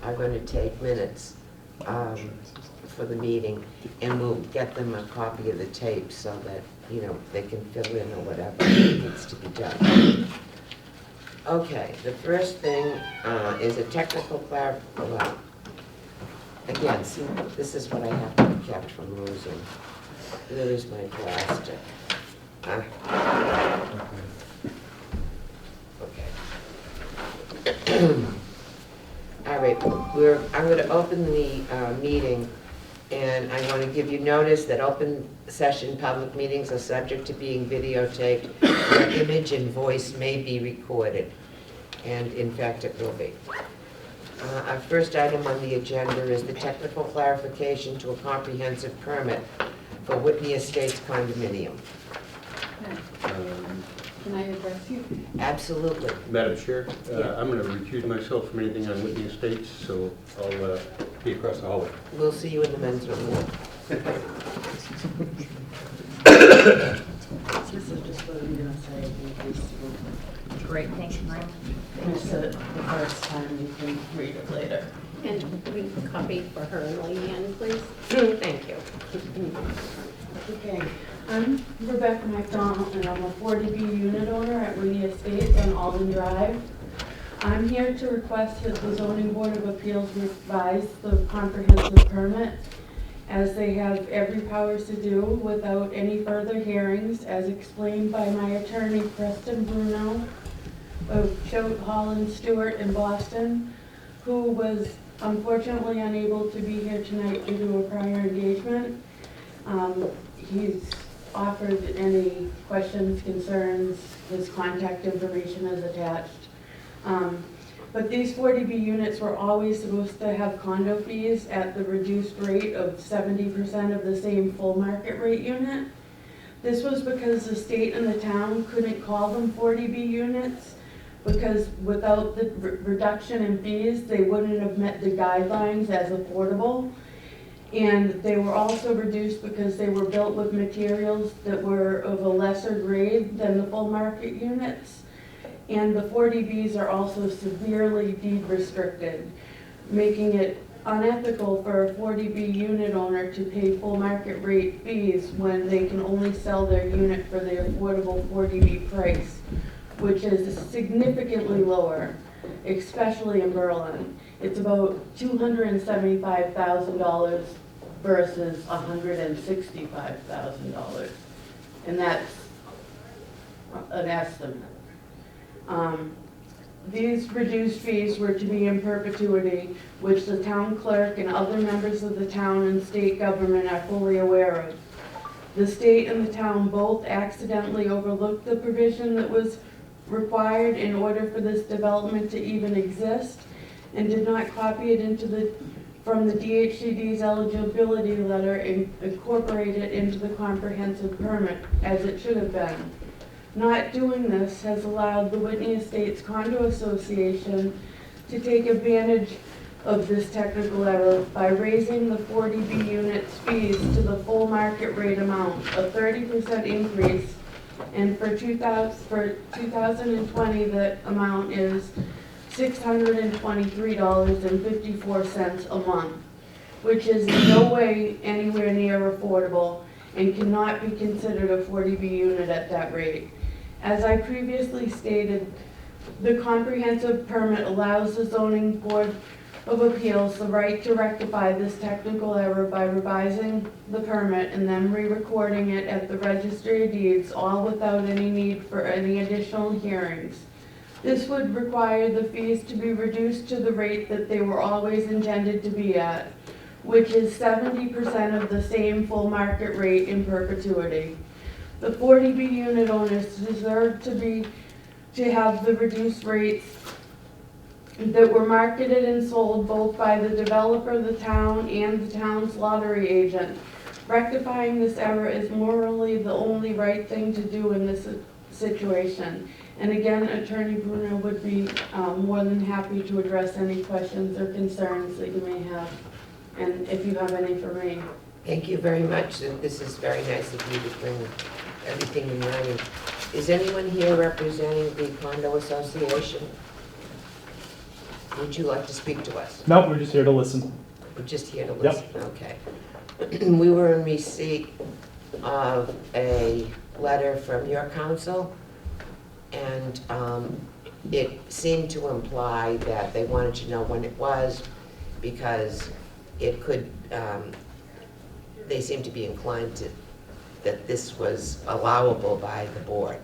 are going to take minutes for the meeting, and we'll get them a copy of the tape so that, you know, they can fill in or whatever needs to be done. Okay, the first thing is a technical well, again, see, this is what I have to be kept from losing. There's my plastic. Okay. All right, I'm going to open the meeting, and I want to give you notice that open session public meetings are subject to being videotaped, where image and voice may be recorded, and in fact it will be. Our first item on the agenda is the technical clarification to a comprehensive permit for Whitney Estates condominium. Can I address you? Absolutely. Madam Chair, Yeah. I'm going to recuse myself from anything on Whitney Estates, so I'll be across the hallway. We'll see you in the men's room. This is just what I'm gonna say. Great, thank you, Mike. I said it the first time, you can read it later. And we can copy for her and Leanne, please. Thank you. Okay, I'm Rebecca McDonald, and I'm a 40B unit owner at Whitney Estates on Alden Drive. I'm here to request that the Zoning Board of Appeals revise the comprehensive permit, as they have every powers to do without any further hearings, as explained by my attorney Preston Bruno of Choate, Holland, Stewart, in Boston, who was unfortunately unable to be here tonight due to a prior engagement. He's offered any questions, concerns, his contact information is attached. But these 40B units were always supposed to have condo fees at the reduced rate of 70% of the same full market rate unit. This was because the state and the town couldn't call them 40B units, because without the reduction in fees, they wouldn't have met the guidelines as affordable. And they were also reduced because they were built with materials that were of a lesser grade than the full market units. And the 40Bs are also severely deed restricted, making it unethical for a 40B unit owner to pay full market rate fees when they can only sell their unit for the affordable 40B price, which is significantly lower, especially in Berlin. It's about $275,000 versus $165,000, and that's an estimate. These reduced fees were to be in perpetuity, which the town clerk and other members of the town and state government are fully aware of. The state and the town both accidentally overlooked the provision that was required in order for this development to even exist, and did not copy it from the DHCD's eligibility letter and incorporate it into the comprehensive permit, as it should have been. Not doing this has allowed the Whitney Estates Condo Association to take advantage of this technical error by raising the 40B units fees to the full market rate amount, a 30% increase, and for 2020 the amount is $623.54 a month, which is in no way anywhere near affordable and cannot be considered a 40B unit at that rate. As I previously stated, the comprehensive permit allows the Zoning Board of Appeals the right to rectify this technical error by revising the permit and then re-recording it at the Registry of Deeds, all without any need for any additional hearings. This would require the fees to be reduced to the rate that they were always intended to be at, which is 70% of the same full market rate in perpetuity. The 40B unit owners deserve to have the reduced rates that were marketed and sold both by the developer, the town, and the town's lottery agent. Rectifying this error is morally the only right thing to do in this situation. And again, Attorney Bruno would be more than happy to address any questions or concerns that you may have, and if you have any for me. Thank you very much. This is very nice of you to bring everything in writing. Is anyone here representing the condo association? would you like to speak to us? No, we're just here to listen. We're just here to Yep. listen, okay. We were in receipt of a letter from your council, and it seemed to imply that they wanted to know when it was, because it could, they seemed to be inclined to, that this was allowable by the board.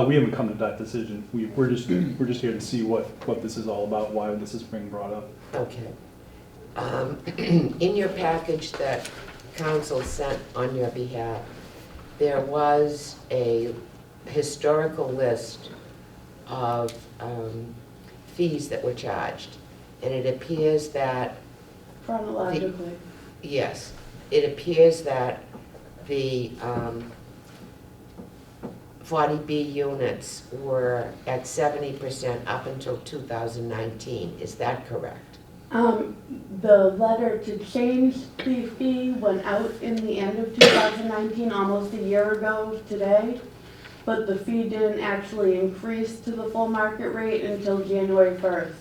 We haven't come to that decision. We're just here to see what this is all about, why this is being brought up. Okay. In your package that council sent on your behalf, there was a historical list of fees that were charged. And it appears that, Chronologically. yes, it appears that the 40B units were at 70% up until 2019. Is that correct? The letter to change the fee went out in the end of 2019, almost a year ago today. But the fee didn't actually increase to the full market rate until January 1st.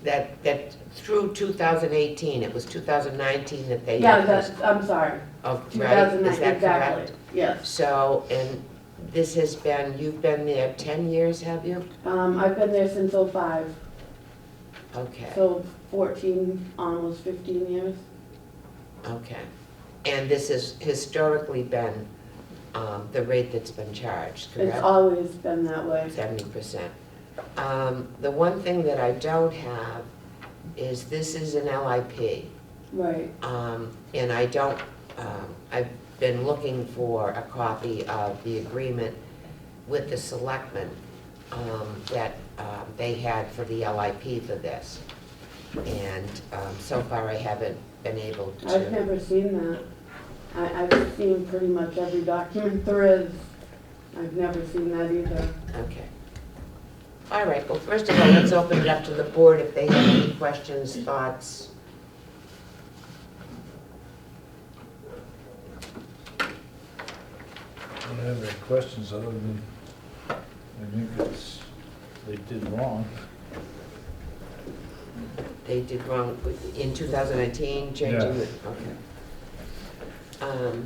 That through 2018, it was 2019 that they. Yeah, I'm sorry, Oh, right, 2009, is that exactly, correct? yes. So, and this has been, you've been there 10 years, have you? I've been there since '05, Okay, so 14, almost 15 years. okay. And this has historically been the rate that's been charged, It's correct? always been that way. 70%. The one thing that I don't have is this is an LIP. Right, And I don't, I've been looking for a copy of the agreement with the selectmen that they had for the LIP for this. And so far I haven't been able I've to. never seen that. I've seen pretty much every document there is. I've never seen that either. Okay. All right, well, first of all, let's open it up to the board if they have any questions, thoughts. I don't have any questions other than, I think they did wrong. They did wrong in 2019, changing Yeah. it, okay.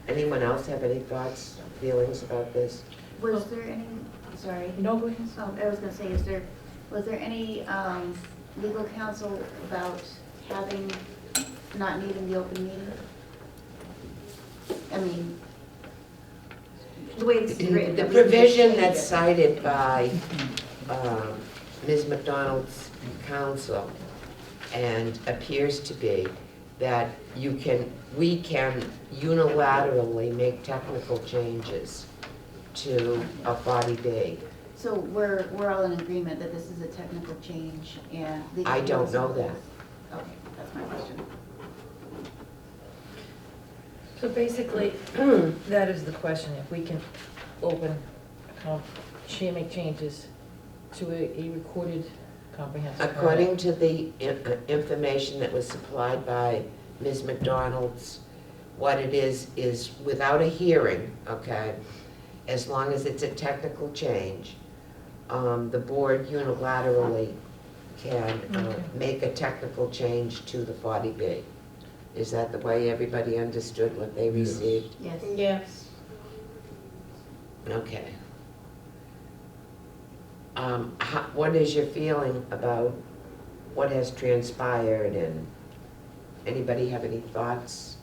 Anyone else have any thoughts, feelings about this? Was there any, I'm sorry. No, go ahead. Oh, I was gonna say, was there any legal counsel about not needing the open meeting? I mean, the way this is written. The that we can provision change that's it. cited by Ms. McDonald's counsel and appears to be that we can unilaterally make technical changes to a 40B. So we're all in agreement that this is a technical change and. legal I don't know counsel that. is- Okay, that's my question. So basically, that is the question, if we can open, make changes to a recorded comprehensive. According to the information that was supplied by Ms. McDonald's, what it is without a hearing, okay, as long as it's a technical change, the board unilaterally can make a technical change to the 40B. Is that the way everybody understood what they Yes. received? Yes. Yes. Okay. What is your feeling about what has transpired, and anybody have any thoughts?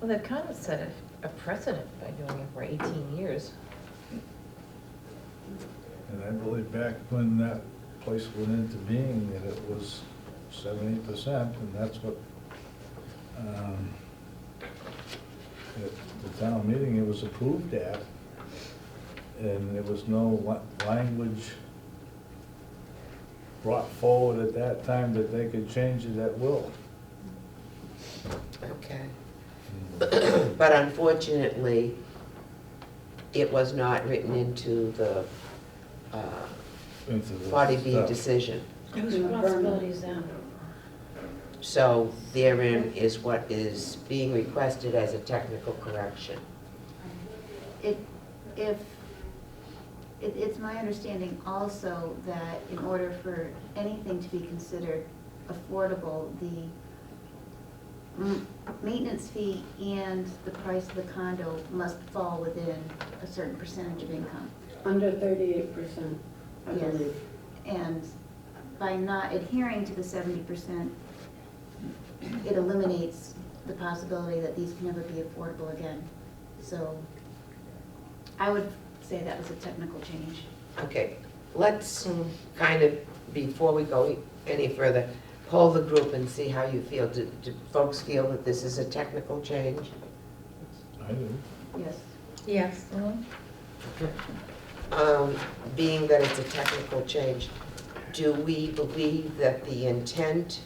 Well, they've kind of set a precedent by doing it for 18 years. And I believe back when that place went into being, that it was 70%, and that's what, at the town meeting, it was approved at. And there was no language brought forward at that time that they could change it at will. Okay. But unfortunately, it was not written into the Into the 40B stuff. decision. Whose responsibility is that? So therein is what is being requested as a technical correction. If It's my understanding also that in order for anything to be considered affordable, the maintenance fee and the price of the condo must fall within a certain percentage of income. Under 38%, I Yes. believe. And by not adhering to the 70%, it eliminates the possibility that these can never be affordable again. So I would say that was a technical change. Okay, let's kind of, before we go any further, poll the group and see how you feel. Do folks feel that this is a technical change? I do. Yes. Yes. Being that it's a technical change, do we believe that the intent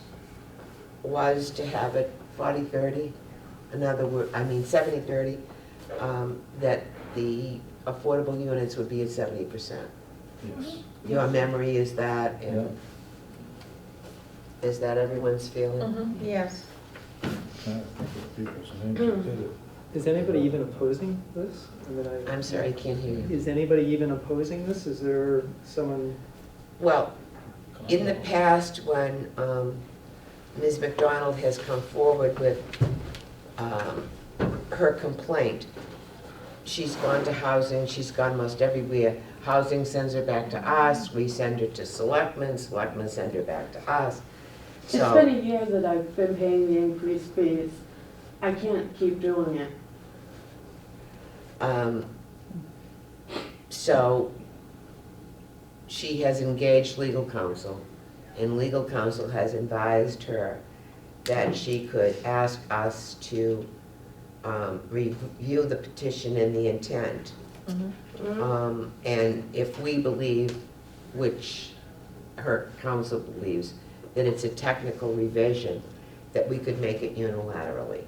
was to have it 40-30? In other words, 70-30, that the affordable units would be at 70%? Yes. Your memory is that, Yeah. and is that everyone's feeling? Yes. I think of people's names that did it. Is anybody even opposing this? I mean, I'm sorry, I can't hear you. Is anybody even opposing this? Is there someone? Well, in the past, when Ms. McDonald has come forward with her complaint, she's gone to housing, she's gone most everywhere. Housing sends her back to us, we send her to selectmen send her back to us. It's So, been a year that I've been paying the increased fees. I can't keep doing it. so she has engaged legal counsel, and legal counsel has advised her that she could ask us to review the petition and the intent. And if we believe, which her counsel believes, that it's a technical revision, that we could make it unilaterally.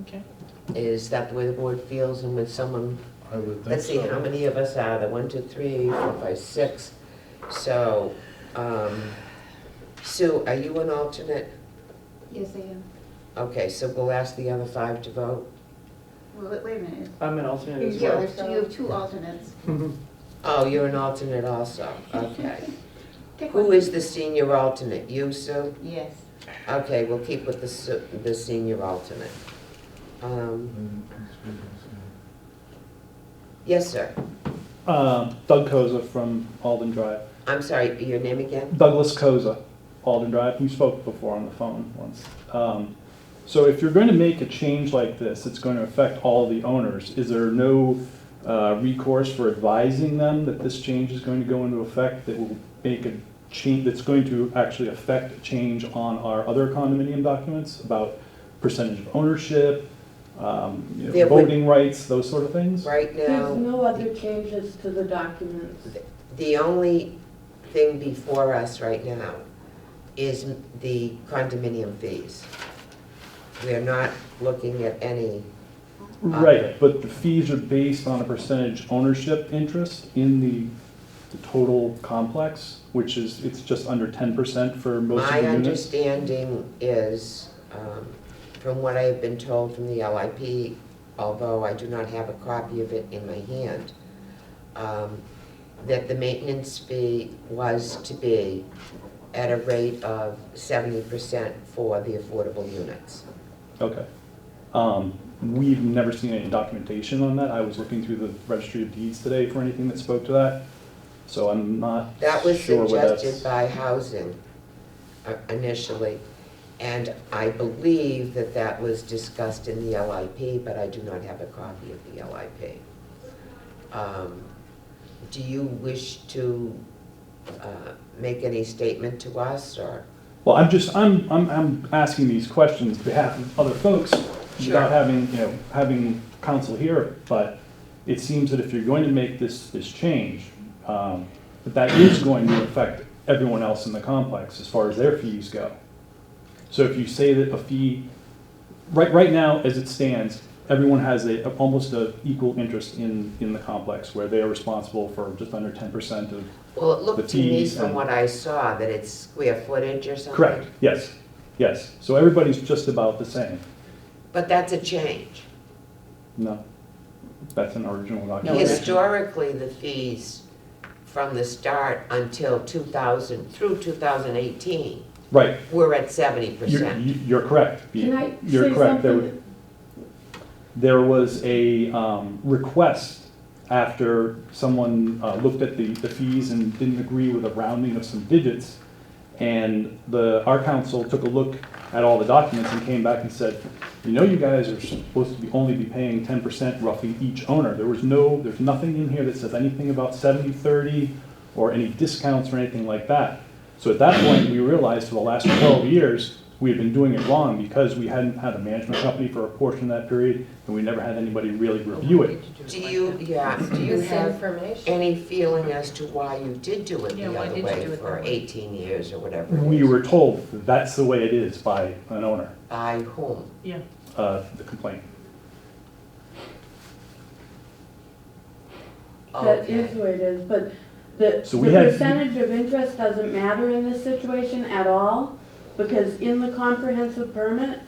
Okay. Is that the way the board feels? And with someone, I would think so. let's see, how many of us are there? 1, 2, 3, 4, 5, 6. So, Sue, are you an alternate? Yes, I am. Okay, so we'll ask the other 5 to vote. Well, wait a minute. I'm an alternate as Yeah, well. you have 2 alternates. Oh, you're an alternate also, okay. Pick Who one. is the senior alternate? You, Sue? Yes. Okay, we'll keep with the senior alternate. Yes, sir. Doug Koza from Alden Drive. I'm sorry, your name again? Douglas Koza, Alden Drive. We spoke before on the phone once. So if you're going to make a change like this, it's going to affect all the owners. Is there no recourse for advising them that this change is going to go into effect that will make a change, that's going to actually affect a change on our other condominium documents about percentage of ownership, There would- voting rights, those sort of things? Right There's now, no other changes to the documents. the only thing before us right now is the condominium fees. We're not looking at any, Right, but the fees are based on a percentage ownership interest in the total complex, which is, it's just under 10% for most of my the units. understanding is, from what I have been told from the LIP, although I do not have a copy of it in my hand, that the maintenance fee was to be at a rate of 70% for the affordable units. Okay. We've never seen any documentation on that. I was looking through the registry of deeds today for anything that spoke to that, so I'm not That was sure what that's. suggested by housing initially, and I believe that that was discussed in the LIP, but I do not have a copy of the LIP. Do you wish to make any statement to us, or? Well, I'm asking these questions on behalf of other folks Sure. without having counsel here, but it seems that if you're going to make this change, that is going to affect everyone else in the complex as far as their fees go. So if you say that a fee, right now, as it stands, everyone has almost a equal interest in the complex, where they are responsible for just under 10% of. Well, it looked The to me fees from and- what I saw that it's square footage or something. Correct, yes. So everybody's just about the same. But that's a change. No. That's an original No, document. Historically, the fees from the start until 2000, through 2018, Right, were at 70%. you're correct. Can I You're say correct. something? There was a request after someone looked at the fees and didn't agree with a rounding of some digits. And our council took a look at all the documents and came back and said, you guys are supposed to only be paying 10% roughly each owner. There's nothing in here that says anything about 70-30 or any discounts or anything like that. So at that point, we realized for the last 12 years, we had been doing it wrong because we hadn't had a management company for a portion of that period, and we never had anybody really review it. Do you have Misinformation. any feeling as to why you did do it Yeah, the why other did you way do it for that way? 18 years or whatever it We is? were told that's the way it is by an owner, By whom? Yeah. the complaint. That Okay. is what it is, but the So we had- percentage of interest doesn't matter in this situation at all, because in the comprehensive permit,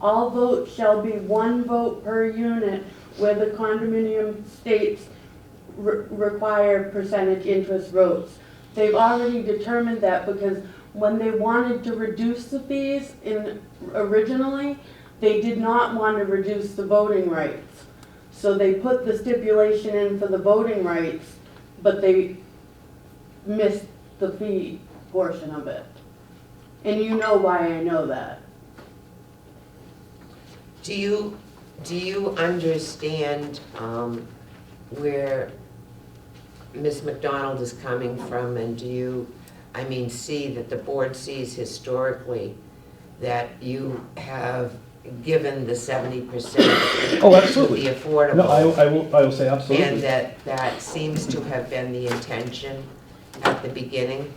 all votes shall be 1 vote per unit, where the condominium states require percentage interest votes. They've already determined that because when they wanted to reduce the fees originally, they did not want to reduce the voting rights. So they put the stipulation in for the voting rights, but they missed the fee portion of it. And you know why I know that. Do you understand where Ms. McDonald is coming from, and do you, see that the board sees historically that you have given the 70% Oh, to absolutely. the affordable? No, I will say absolutely. And that seems to have been the intention at the beginning?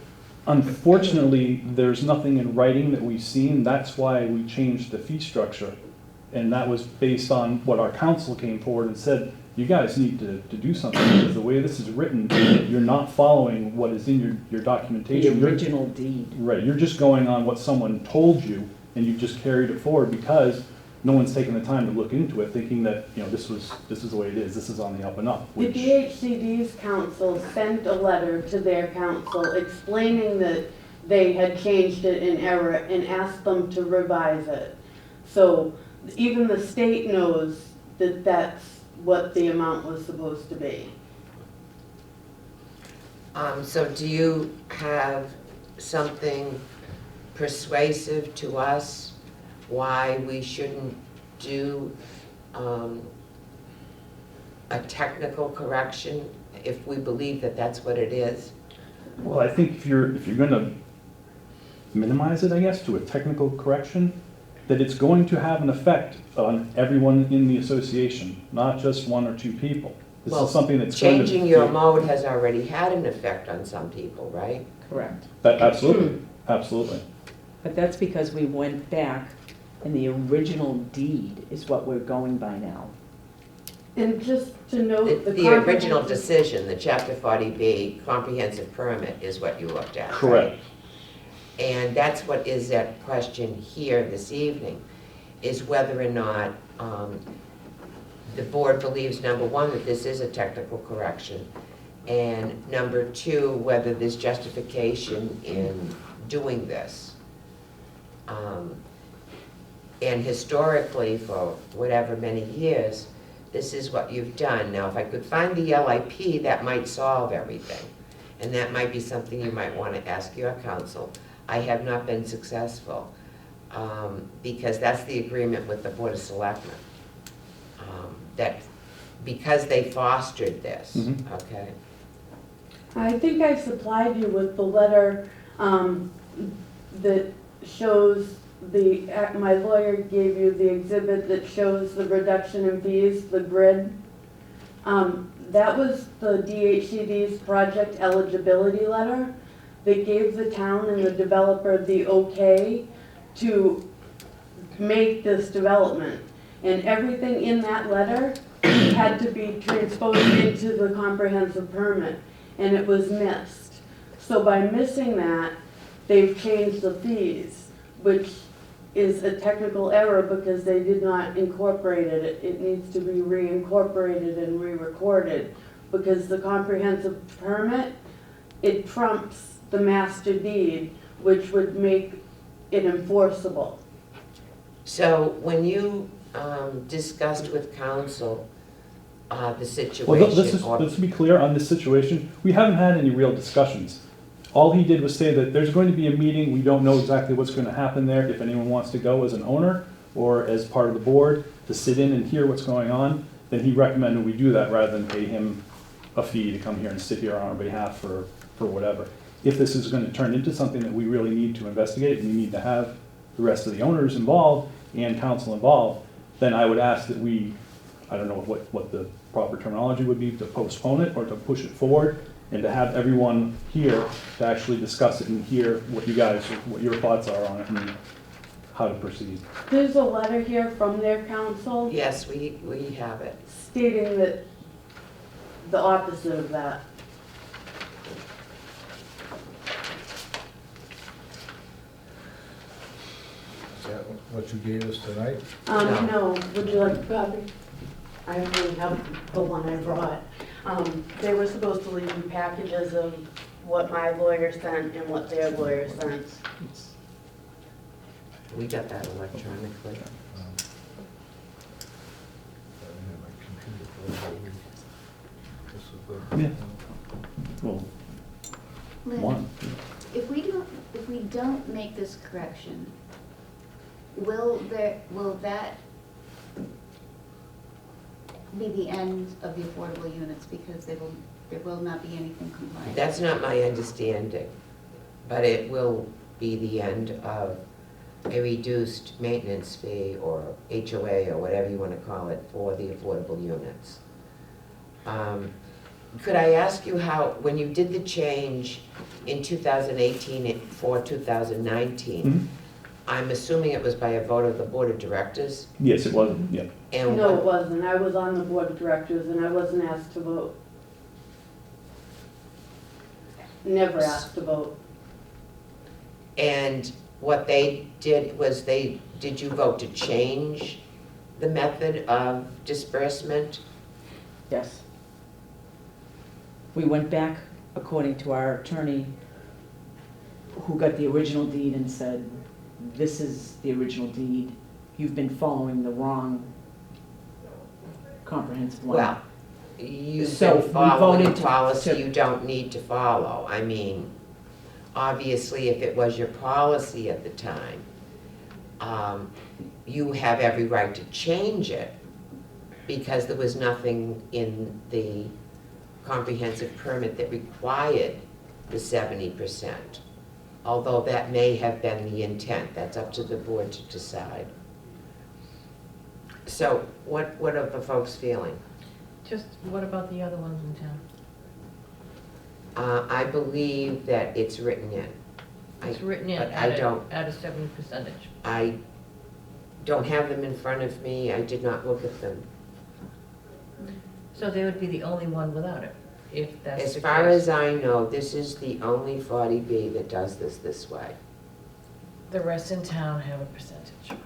Unfortunately, there's nothing in writing that we've seen. That's why we changed the fee structure. And that was based on what our council came forward and said, you guys need to do something, because the way this is written, you're not following what is in your documentation. The You're- original deed. Right, you're just going on what someone told you, and you just carried it forward because no one's taken the time to look into it, thinking that, this is the way it is, this is on the up and up, The which, DHCD's council sent a letter to their council explaining that they had changed it in error and asked them to revise it. So even the state knows that that's what the amount was supposed to be. So do you have something persuasive to us why we shouldn't do a technical correction if we believe that that's what it is? well, I think if you're gonna minimize it, I guess, to a technical correction, that it's going to have an effect on everyone in the association, not just 1 or 2 people. This Well, is something that's going to. Changing your mode has already had an effect on some people, right? Correct. Absolutely, absolutely. But that's because we went back and the original deed is what we're going by now. And just to note, The original decision, the Chapter 40B comprehensive permit is what you looked at, right? Correct. And that's what is at question here this evening, is whether or not the board believes, number one, that this is a technical correction, and number two, whether there's justification in doing this. And historically, for whatever many years, this is what you've done. Now, if I could find the LIP, that might solve everything. And that might be something you might want to ask your council. I have not been successful, because that's the agreement with the Board of Selectmen. That, because they fostered this, Mhm. okay? I think I supplied you with the letter that shows my lawyer gave you the exhibit that shows the reduction in fees, the grid. That was the DHCD's project eligibility letter that gave the town and the developer the okay to make this development. And everything in that letter had to be transposed into the comprehensive permit, and it was missed. So by missing that, they've changed the fees, which is a technical error because they did not incorporate it. It needs to be reincorporated and re-recorded because the comprehensive permit, it trumps the master deed, which would make it enforceable. So when you discussed with council the Well, situation, or let's be clear on this situation. We haven't had any real discussions. All he did was say that there's going to be a meeting. We don't know exactly what's going to happen there. If anyone wants to go as an owner or as part of the board to sit in and hear what's going on, then he recommended we do that rather than pay him a fee to come here and sit here on our behalf for whatever. If this is going to turn into something that we really need to investigate and we need to have the rest of the owners involved and council involved, then I would ask that we, I don't know what the proper terminology would be, to postpone it or to push it forward, and to have everyone here to actually discuss it and hear what your thoughts are on it and how to proceed. There's a letter here from their council yes, we have it. stating that the opposite of that. Is that what you gave us tonight? No, would you like a copy? I only have the one I brought. They were supposed to leave you packages of what my lawyer sent and what their lawyer sent. We got that electronically. I don't have my computer for it. This is the- Yeah. Well, Lynn, one. if we don't make this correction, will that be the end of the affordable units because there will not be anything compliant? That's not my understanding, but it will be the end of a reduced maintenance fee or HOA or whatever you want to call it for the affordable units. Could I ask you how, when you did the change in 2018 for 2019, Mhm. I'm assuming it was by a vote of the Board of Directors? Yes, it was, yeah. And No, what- it wasn't. I was on the board of directors and I wasn't asked to vote. Never asked to vote. And what they did was did you vote to change the method of disbursement? Yes. We went back according to our attorney, who got the original deed and said, this is the original deed. You've been following the wrong comprehensive plan. Well, you've So been we following a voted to- policy to- you don't need to follow. I mean, obviously, if it was your policy at the time, you have every right to change it because there was nothing in the comprehensive permit that required the 70%. Although that may have been the intent, that's up to the board to decide. So what are the folks feeling? Just, what about the other ones in town? I believe that it's written in. It's written in but I don't- at a 70%. I don't have them in front of me, I did not look at them. So they would be the only one without it, if that's the As case. far as I know, this is the only 40B that does this way. The rest in town have a percentage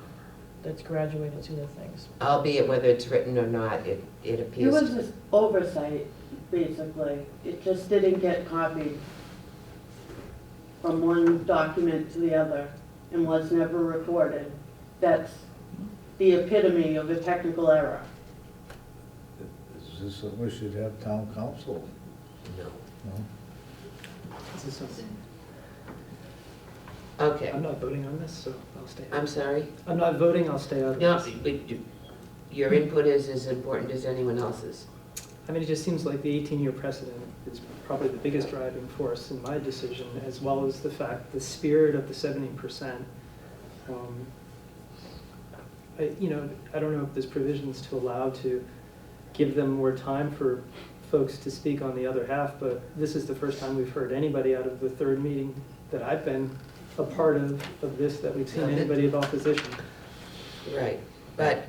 that's graduated to their things. Albeit whether it's written or not, it It appears. was just oversight, basically. It just didn't get copied from one document to the other and was never recorded. That's the epitome of a technical error. Is this something we should have town council? No. No? Is this something- Okay, I'm not voting on this, so I'll stay. I'm sorry. I'm not voting, I'll stay out of No, this. but your input is as important as anyone else's. I mean, it just seems like the 18-year precedent is probably the biggest driving force in my decision, as well as the fact, the spirit of the 70%. I don't know if there's provisions to allow to give them more time for folks to speak on the other half, but this is the first time we've heard anybody out of the third meeting that I've been a part of this, that we've seen anybody of opposition. Right, but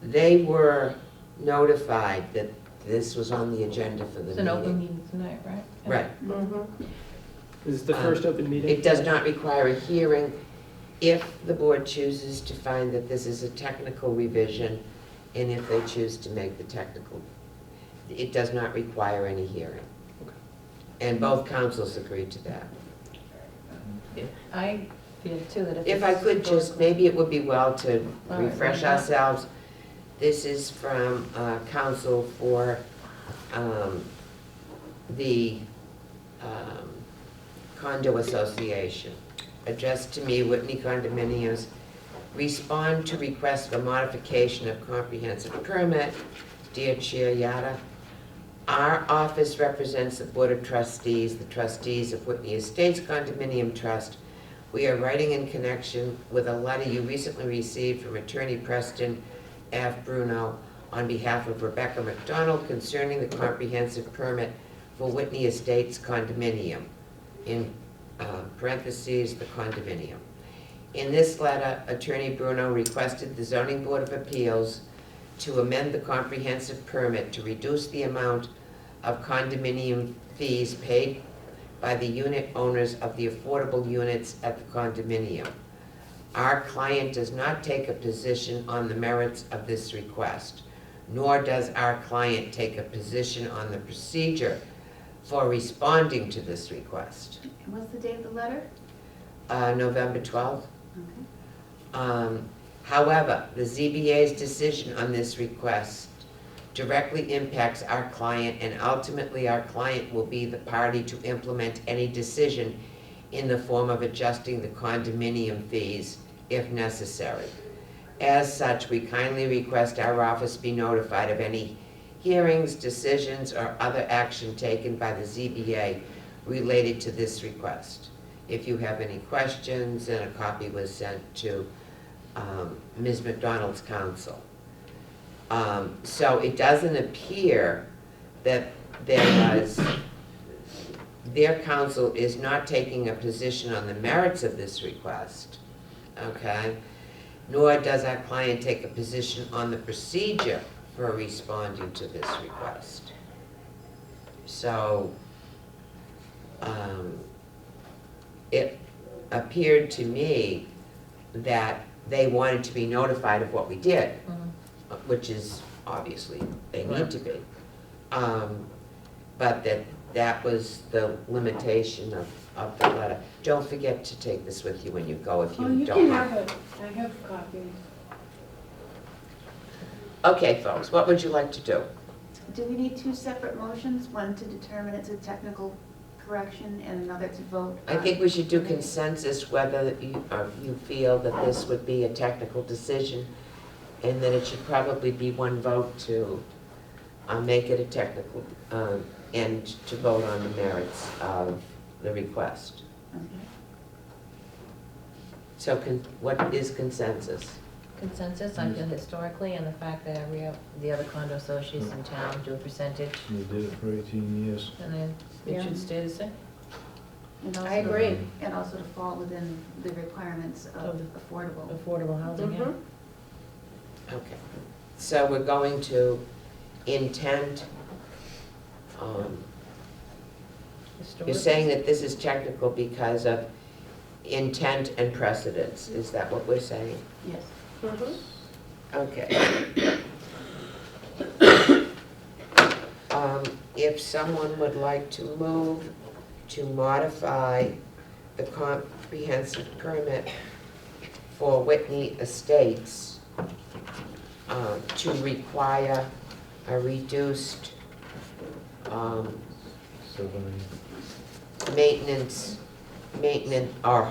they were notified that this was on the agenda for the It's an open meeting. meeting tonight, right? Right. This is the first open meeting. It does not require a hearing. if the board chooses to find that this is a technical revision, and if they choose to make the technical, it does not require any hearing. And both councils agreed to that. I feel too that If I could just, maybe it would be well to All right, refresh why not? ourselves. This is from counsel for the condo association. Addressed to me, Whitney Condominiums, respond to request for modification of comprehensive permit. Dear Chair Yada, our office represents the Board of Trustees, the trustees of Whitney Estates Condominium Trust. We are writing in connection with a letter you recently received from Attorney Preston F. Bruno on behalf of Rebecca McDonald concerning the comprehensive permit for Whitney Estates Condominium, in parentheses, the condominium. In this letter, Attorney Bruno requested the Zoning Board of Appeals to amend the comprehensive permit to reduce the amount of condominium fees paid by the unit owners of the affordable units at the condominium. Our client does not take a position on the merits of this request, nor does our client take a position on the procedure for responding to this request. And what's the date of the letter? November 12th. Okay. However, the ZBA's decision on this request directly impacts our client, and ultimately our client will be the party to implement any decision in the form of adjusting the condominium fees if necessary. As such, we kindly request our office be notified of any hearings, decisions, or other action taken by the ZBA related to this request. If you have any questions, and a copy was sent to Ms. McDonald's counsel. So it doesn't appear that their counsel is not taking a position on the merits of this request, okay? Nor does our client take a position on the procedure for responding to this request. So, it appeared to me that they wanted to be notified of what we did, which is obviously they need to be. But that was the limitation of the letter. Don't forget to take this with you when you go if Oh, you you don't can mind. have it. I have copies. Okay, folks, what would you like to do? Do we need two separate motions, one to determine it's a technical correction and another to vote? I think we should do consensus whether you feel that this would be a technical decision, and that it should probably be one vote to make it a technical, and to vote on the merits of the request. Okay. So what is consensus? Consensus, I feel historically, and the fact that the other condo associations in town do a percentage, We did it for 18 years. and then it Yeah. should stay the same. And also- I agree. And also to fall within the requirements of affordable. Affordable housing, yeah. Okay, so we're going to intent, you're saying that this is technical because of intent and precedence, is that what we're saying? Yes. Okay. If someone would like to move to modify the comprehensive permit for Whitney Estates to require a reduced maintenance, or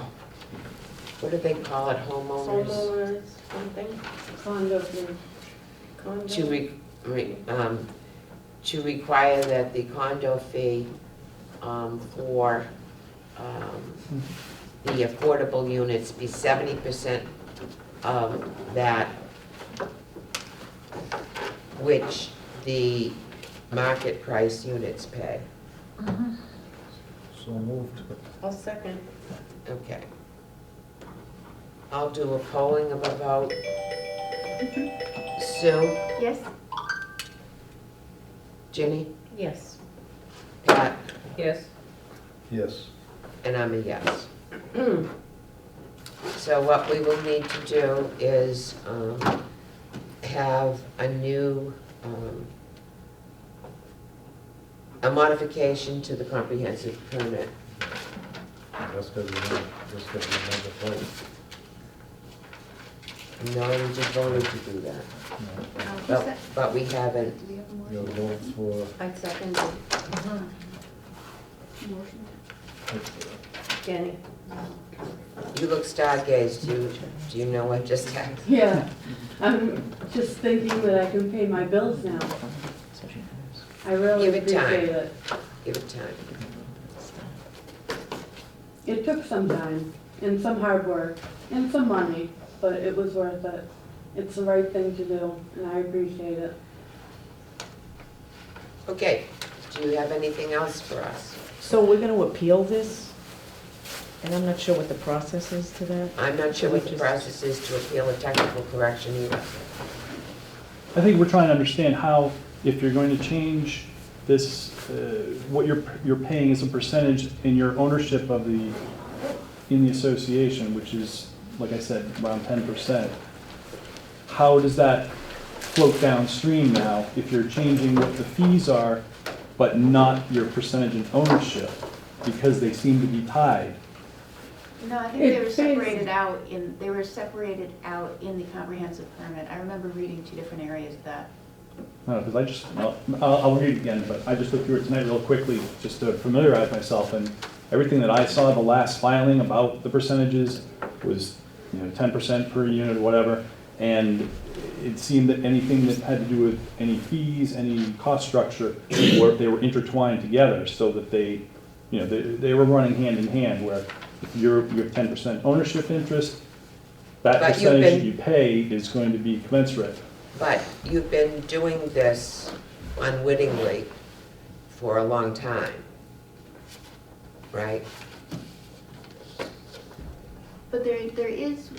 what do they call it, homeowners? Homeowners, something, condos, To require that the condo fee for the affordable units be 70% of that which the market price units pay. So moved. I'll second. Okay. I'll do a polling of a vote. Sue, Yes? Ginny, Yes. Pat, Yes. Yes. and I'm a yes. So what we will need to do is have a new, a modification to the comprehensive permit. That's gonna be another fight. No, we just voted to do that, Who's but, that? but we haven't. Do we have a You'll motion? vote for, I seconded. Motion? Kenny? You look stargazed, do you know what just happened? Yeah, I'm just thinking that I can pay my bills now. I really Give it time. appreciate it. Give it time. It took some time and some hard work and some money, but it was worth it. It's the right thing to do, and I appreciate it. Okay, do you have anything else for us? So we're gonna appeal this? And I'm not sure what the process is to that. I'm not sure what the process is to appeal a technical correction either. I think we're trying to understand how, if you're going to change this, what you're paying as a percentage in your ownership of the, in the association, which is, like I said, around 10%. How does that float downstream now if you're changing what the fees are, but not your percentage in ownership, because they seem to be tied? No, I think they were It's separated out in, they were separated out in the comprehensive permit. I remember reading two different areas of that. No, because I just, I'll read it again, but I just looked through it tonight real quickly, just to familiarize myself, and everything that I saw, the last filing about the percentages was, 10% per unit or whatever, and it seemed that anything that had to do with any fees, any cost structure, they were intertwined together, so that they were running hand in hand, where if you have 10% ownership interest, that But you've percentage been- you pay is going to be commensurate. But you've been doing this unwittingly for a long time, right? But there is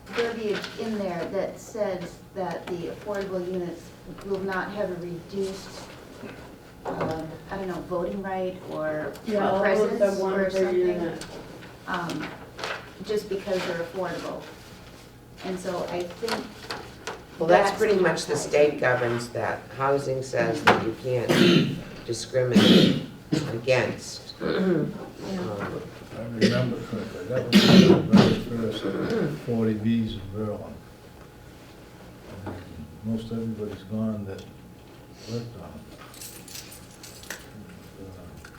verbiage in there that says that the affordable units will not have a reduced, I don't know, voting right or Yeah, all of us presence have one or per something. unit. Just because they're affordable. And so I think. Well, that's pretty much the state governs that. Housing says that you can't discriminate against. I remember correctly, that was one of the very first 40Bs in Berlin. And most everybody's gone that worked on it.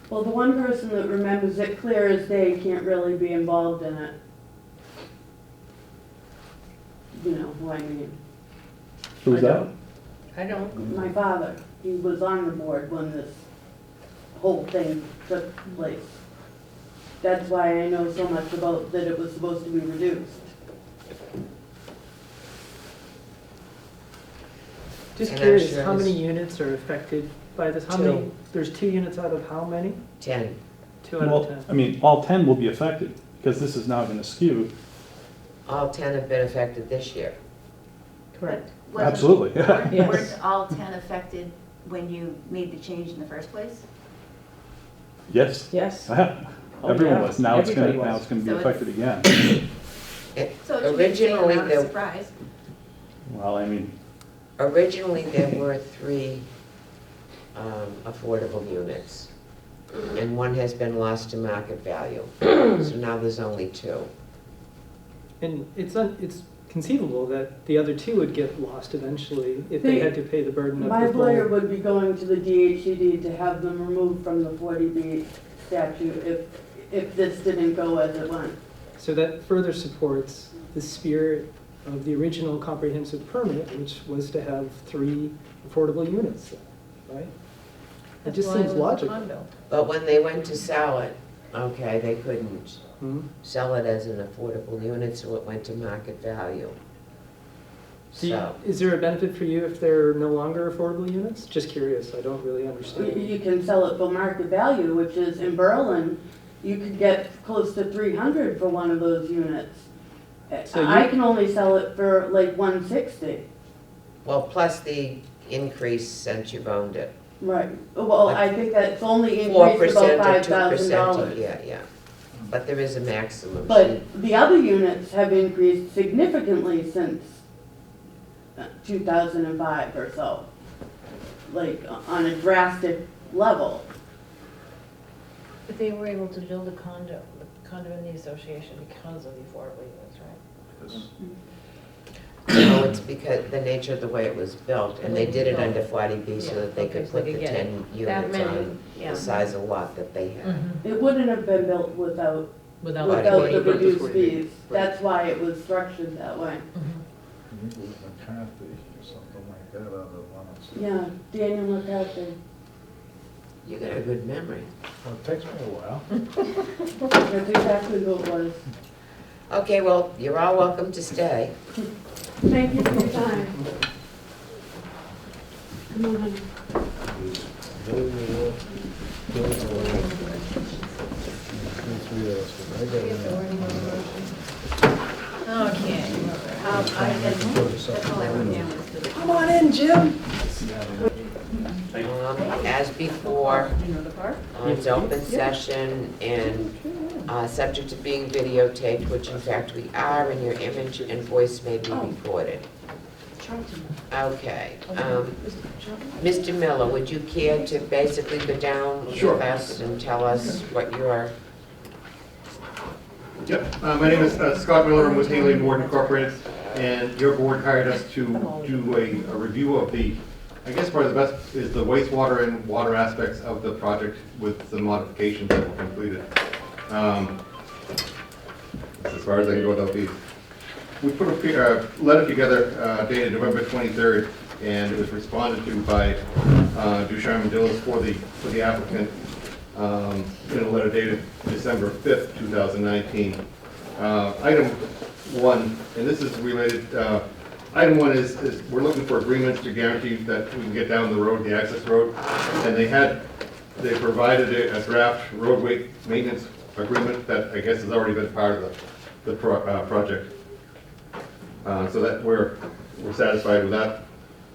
Well, the one person that remembers it clear as day can't really be involved in it. You know who I mean. Who's that? I don't. My father, he was on the board when this whole thing took place. That's why I know so much about that it was supposed to be reduced. Just And I'm curious, sure how this- many units are affected by this? How Two. many? There's 2 units out of how many? 10. 2 out Well, of 10. I mean, all 10 will be affected, because this is now gonna skew. All 10 have been affected this year. Correct. Wasn't- Absolutely, yeah. weren't- Yes. Weren't all 10 affected when you made the change in the first place? Yes. Yes? Oh, Everyone yeah. was, now it's gonna, Everybody now was. it's gonna be So affected again. So it should be the same Originally, amount of there, surprise. Well, I mean, originally there were 3 affordable units, and one has been lost to market value. So now there's only 2. And it's conceivable that the other 2 would get lost eventually if they had to pay the burden of My the lawyer full. would be going to the DHCD to have them removed from the 40B statute if this didn't go as it went. So that further supports the spirit of the original comprehensive permit, which was to have 3 affordable units, right? It That's just why seems it was a logical. condo. But when they went to sell it, okay, they couldn't Hmm? sell it as an affordable unit, so it went to market value. So, Is there a benefit for you if they're no longer affordable units? Just curious, I don't really understand. You can sell it for market value, which is in Berlin, you could get close to 300 for one of those units. So I you- can only sell it for like 160. well, plus the increase since you've owned it. Right. Well, I think that's only 4% increased about or 2%, $5,000. yeah, yeah. But there is a maximum. But the other units have increased significantly since 2005 or so, like on a drastic level. But they were able to build a condo in the association because of the affordable units, right? No, it's because the nature of the way it was built, and they did it under 40B so that they Okay, could so put they the could get 10 That units many, on yeah. the size of lot that they had. It wouldn't have been built without Without Right. the Without the reduced 40B. fees. Right. That's why it was structured that way. Mhm. I think it was McCarthy or something like that out of Lawrence. Yeah, Daniel McCarthy. You got a good memory. Well, it takes me a while. That's exactly who it was. Okay, well, you're all welcome to stay. Thank you for your time. Come on. Okay. Come on in, Jim. As before, it's open session and subject to being videotaped, which in fact we are, and your image and voice may be recorded. Okay. Mr. Miller, would you care to basically go down with Sure. us and tell us what your, Yep, my name is Scott Miller, I'm with Haley Ward Incorporated, and your board hired us to do a review of the, I guess part of the best is the wastewater and water aspects of the project with the modifications that were completed. As far as I can go without these. We put a letter together dated November 23rd, and it was responded to by Ducharme and Dillis for the applicant in a letter dated December 5th, 2019. Item 1, and this is related, item 1 is we're looking for agreements to guarantee that we can get down the road, the access road, and they provided a draft roadway maintenance agreement that I guess has already been part of the project. So that we're satisfied with that.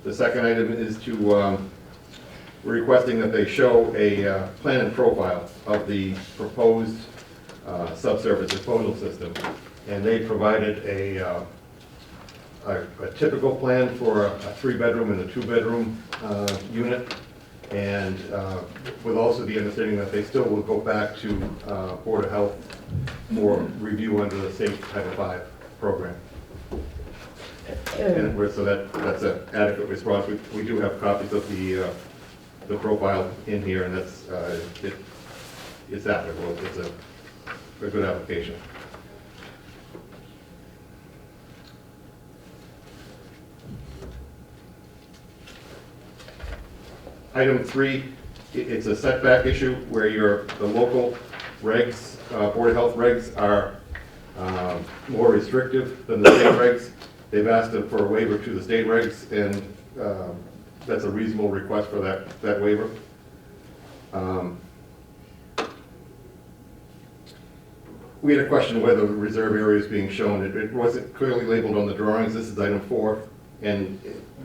The second item is to, we're requesting that they show a plan and profile of the proposed subsurface disposal system. And they provided a typical plan for a 3-bedroom and a 2-bedroom unit. And with also the understanding that they still will go back to Board of Health for review under the Safe Title V program. And so that's an adequate response. We do have copies of the profile in here, and that's, it's applicable. It's a good application. Item 3, it's a setback issue where the local regs, Board of Health regs are more restrictive than the state regs. They've asked them for a waiver to the state regs, and that's a reasonable request for that waiver. We had a question whether the reserve area is being shown. It wasn't clearly labeled on the drawings. This is item 4, and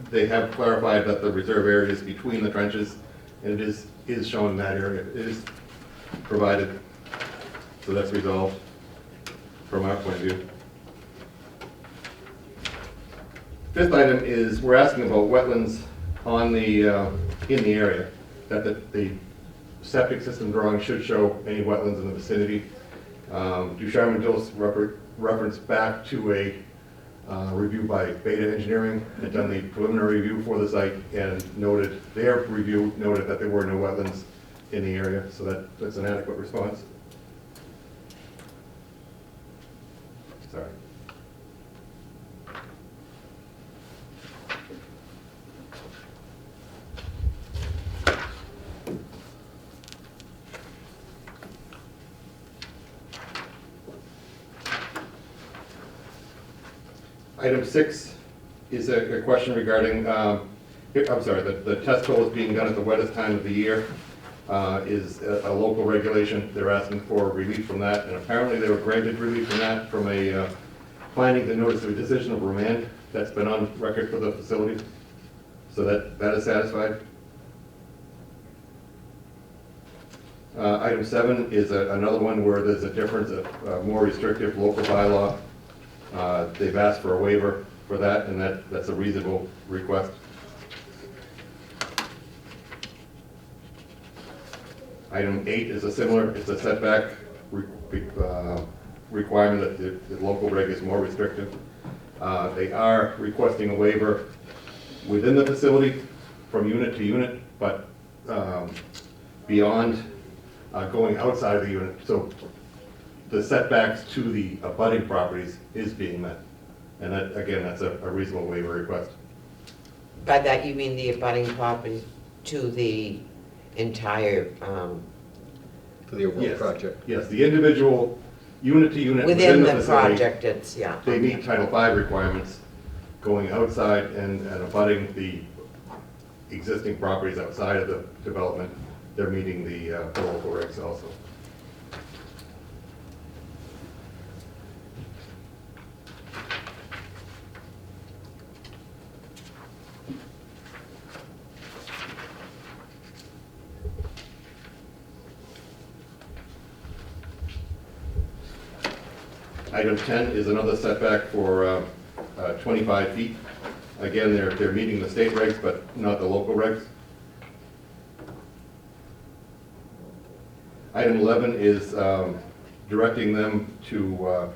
they have clarified that the reserve area is between the trenches, and it is shown in that area. It is provided, so that's resolved from our point of view. Fifth item is we're asking about wetlands on the in the area, that the septic system drawing should show any wetlands in the vicinity. Ducharme and Dillis referenced back to a review by Beta Engineering, had done the preliminary review for the site, and their review noted that there were no wetlands in the area, so that's an adequate response. Sorry. Item 6 is a question regarding, I'm sorry, the test hole is being done at the wettest time of the year, is a local regulation. They're asking for relief from that, and apparently they were granted relief from that from a finding the notice of a decision of remand that's been on record for the facility. So that is satisfied. Item 7 is another one where there's a difference, a more restrictive local bylaw. They've asked for a waiver for that, and that's a reasonable request. Item 8 is a similar, it's a setback requirement that the local reg is more restrictive. They are requesting a waiver within the facility from unit to unit, but beyond going outside of the unit. So the setbacks to the abutting properties is being met. And that, again, that's a reasonable waiver request. By that, you mean the abutting property to the entire, For the overall Yes. project. Yes, the individual unit to unit within the facility, project, it's, yeah. they meet Title V requirements. Going outside and abutting the existing properties outside of the development, they're meeting the local regs also. Item 10 is another setback for 25 feet. Again, they're meeting the state regs, but not the local regs. Item 11 is directing them to,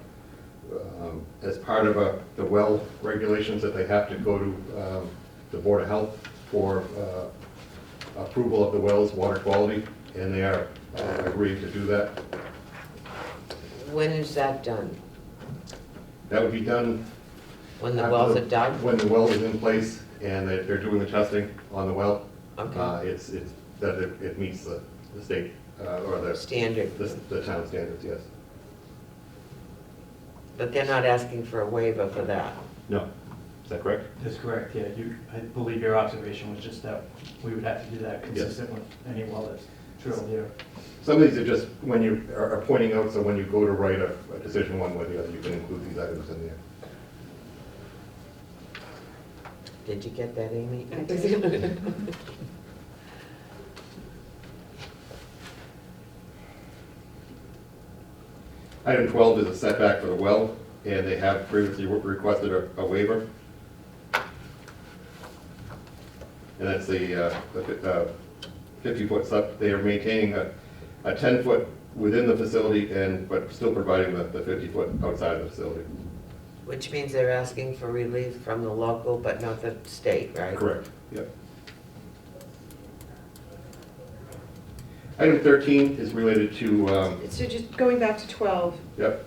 as part of the well regulations, that they have to go to the Board of Health for approval of the well's water quality, and they are agreeing to do that. When is that done? That would be done When the after wells are dug? when the well is in place and they're doing the testing on the well. Okay, It's that it meets the state or standard. the town standards, yes. But they're not asking for a waiver for that? No, is that correct? That's correct, yeah. I believe your observation was just that we would have to do that consistent with any well that's drilled here. Some of these are just when you are pointing out, so when you go to write a decision one way or the other, you can include these items in there. Did you get that, Amy? I did. Item 12 is a setback for the well, and they have previously requested a waiver. And that's the 50-foot set. They are maintaining a 10-foot within the facility but still providing the 50-foot outside the facility. Which means they're asking for relief from the local, but not the state, right? Correct, yep. Item 13 is related to, So just going back to 12, yep,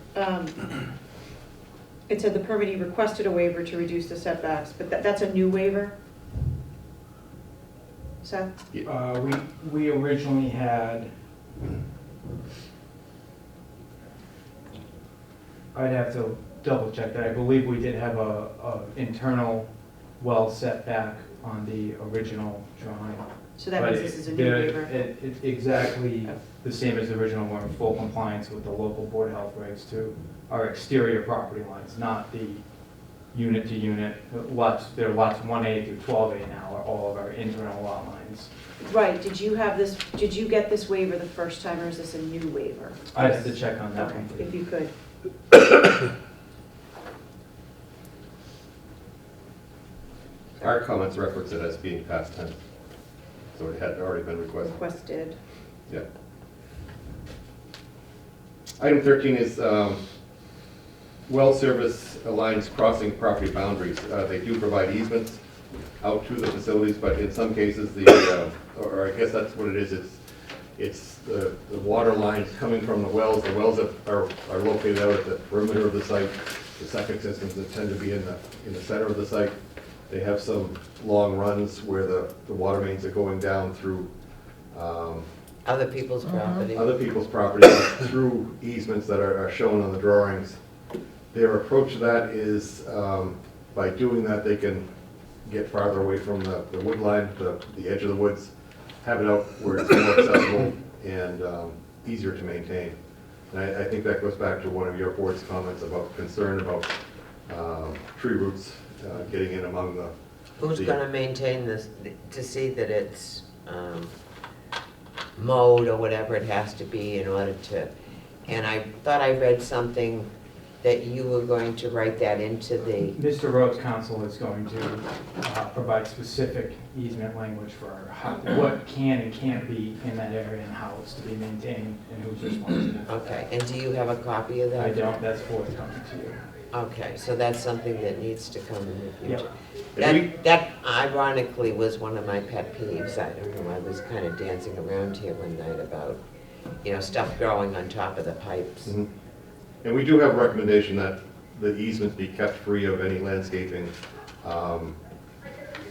it said the permittee requested a waiver to reduce the setbacks, but that's a new waiver? Seth? We originally had, I'd have to double check that. I believe we did have a internal well setback on the original drawing. So that But means this is a new waiver? It's exactly the same as the original. We're in full compliance with the local Board of Health regs to our exterior property lines, not the unit to unit lots. There are lots 1A through 12A now, are all of our internal lot lines. Right, did you get this waiver the first time, or is this a new waiver? I'd have to check on that Okay, one. if you could. our comments reference it as being past tense. So it had already been requested. Requested. Yeah. Item 13 is well service lines crossing property boundaries. They do provide easements out to the facilities, but in some cases, or I guess that's what it is, it's the water lines coming from the wells. The wells are located out at the perimeter of the site. The septic systems that tend to be in the center of the site. They have some long runs where the water mains are going down through Other people's property? other people's property through easements that are shown on the drawings. Their approach to that is by doing that, they can get farther away from the wood line, the edge of the woods, have it out where it's more accessible and easier to maintain. And I think that goes back to one of your board's comments about concern about tree roots getting in among Who's gonna maintain this, to see that it's mode or whatever it has to be in order to, and I thought I read something that you were going to write that into the, Mr. Rhodes' counsel is going to provide specific easement language for what can and can't be in that area and how it's to be maintained and who's responsible for okay, that. and do you have a copy of that? I don't, that's forthcoming to you. Okay, so that's something that needs to come in the future. And we- That ironically was one of my pet peeves. I don't know, I was kind of dancing around here one night about, stuff growing on top of the pipes. Mhm. And we do have a recommendation that the easements be kept free of any landscaping,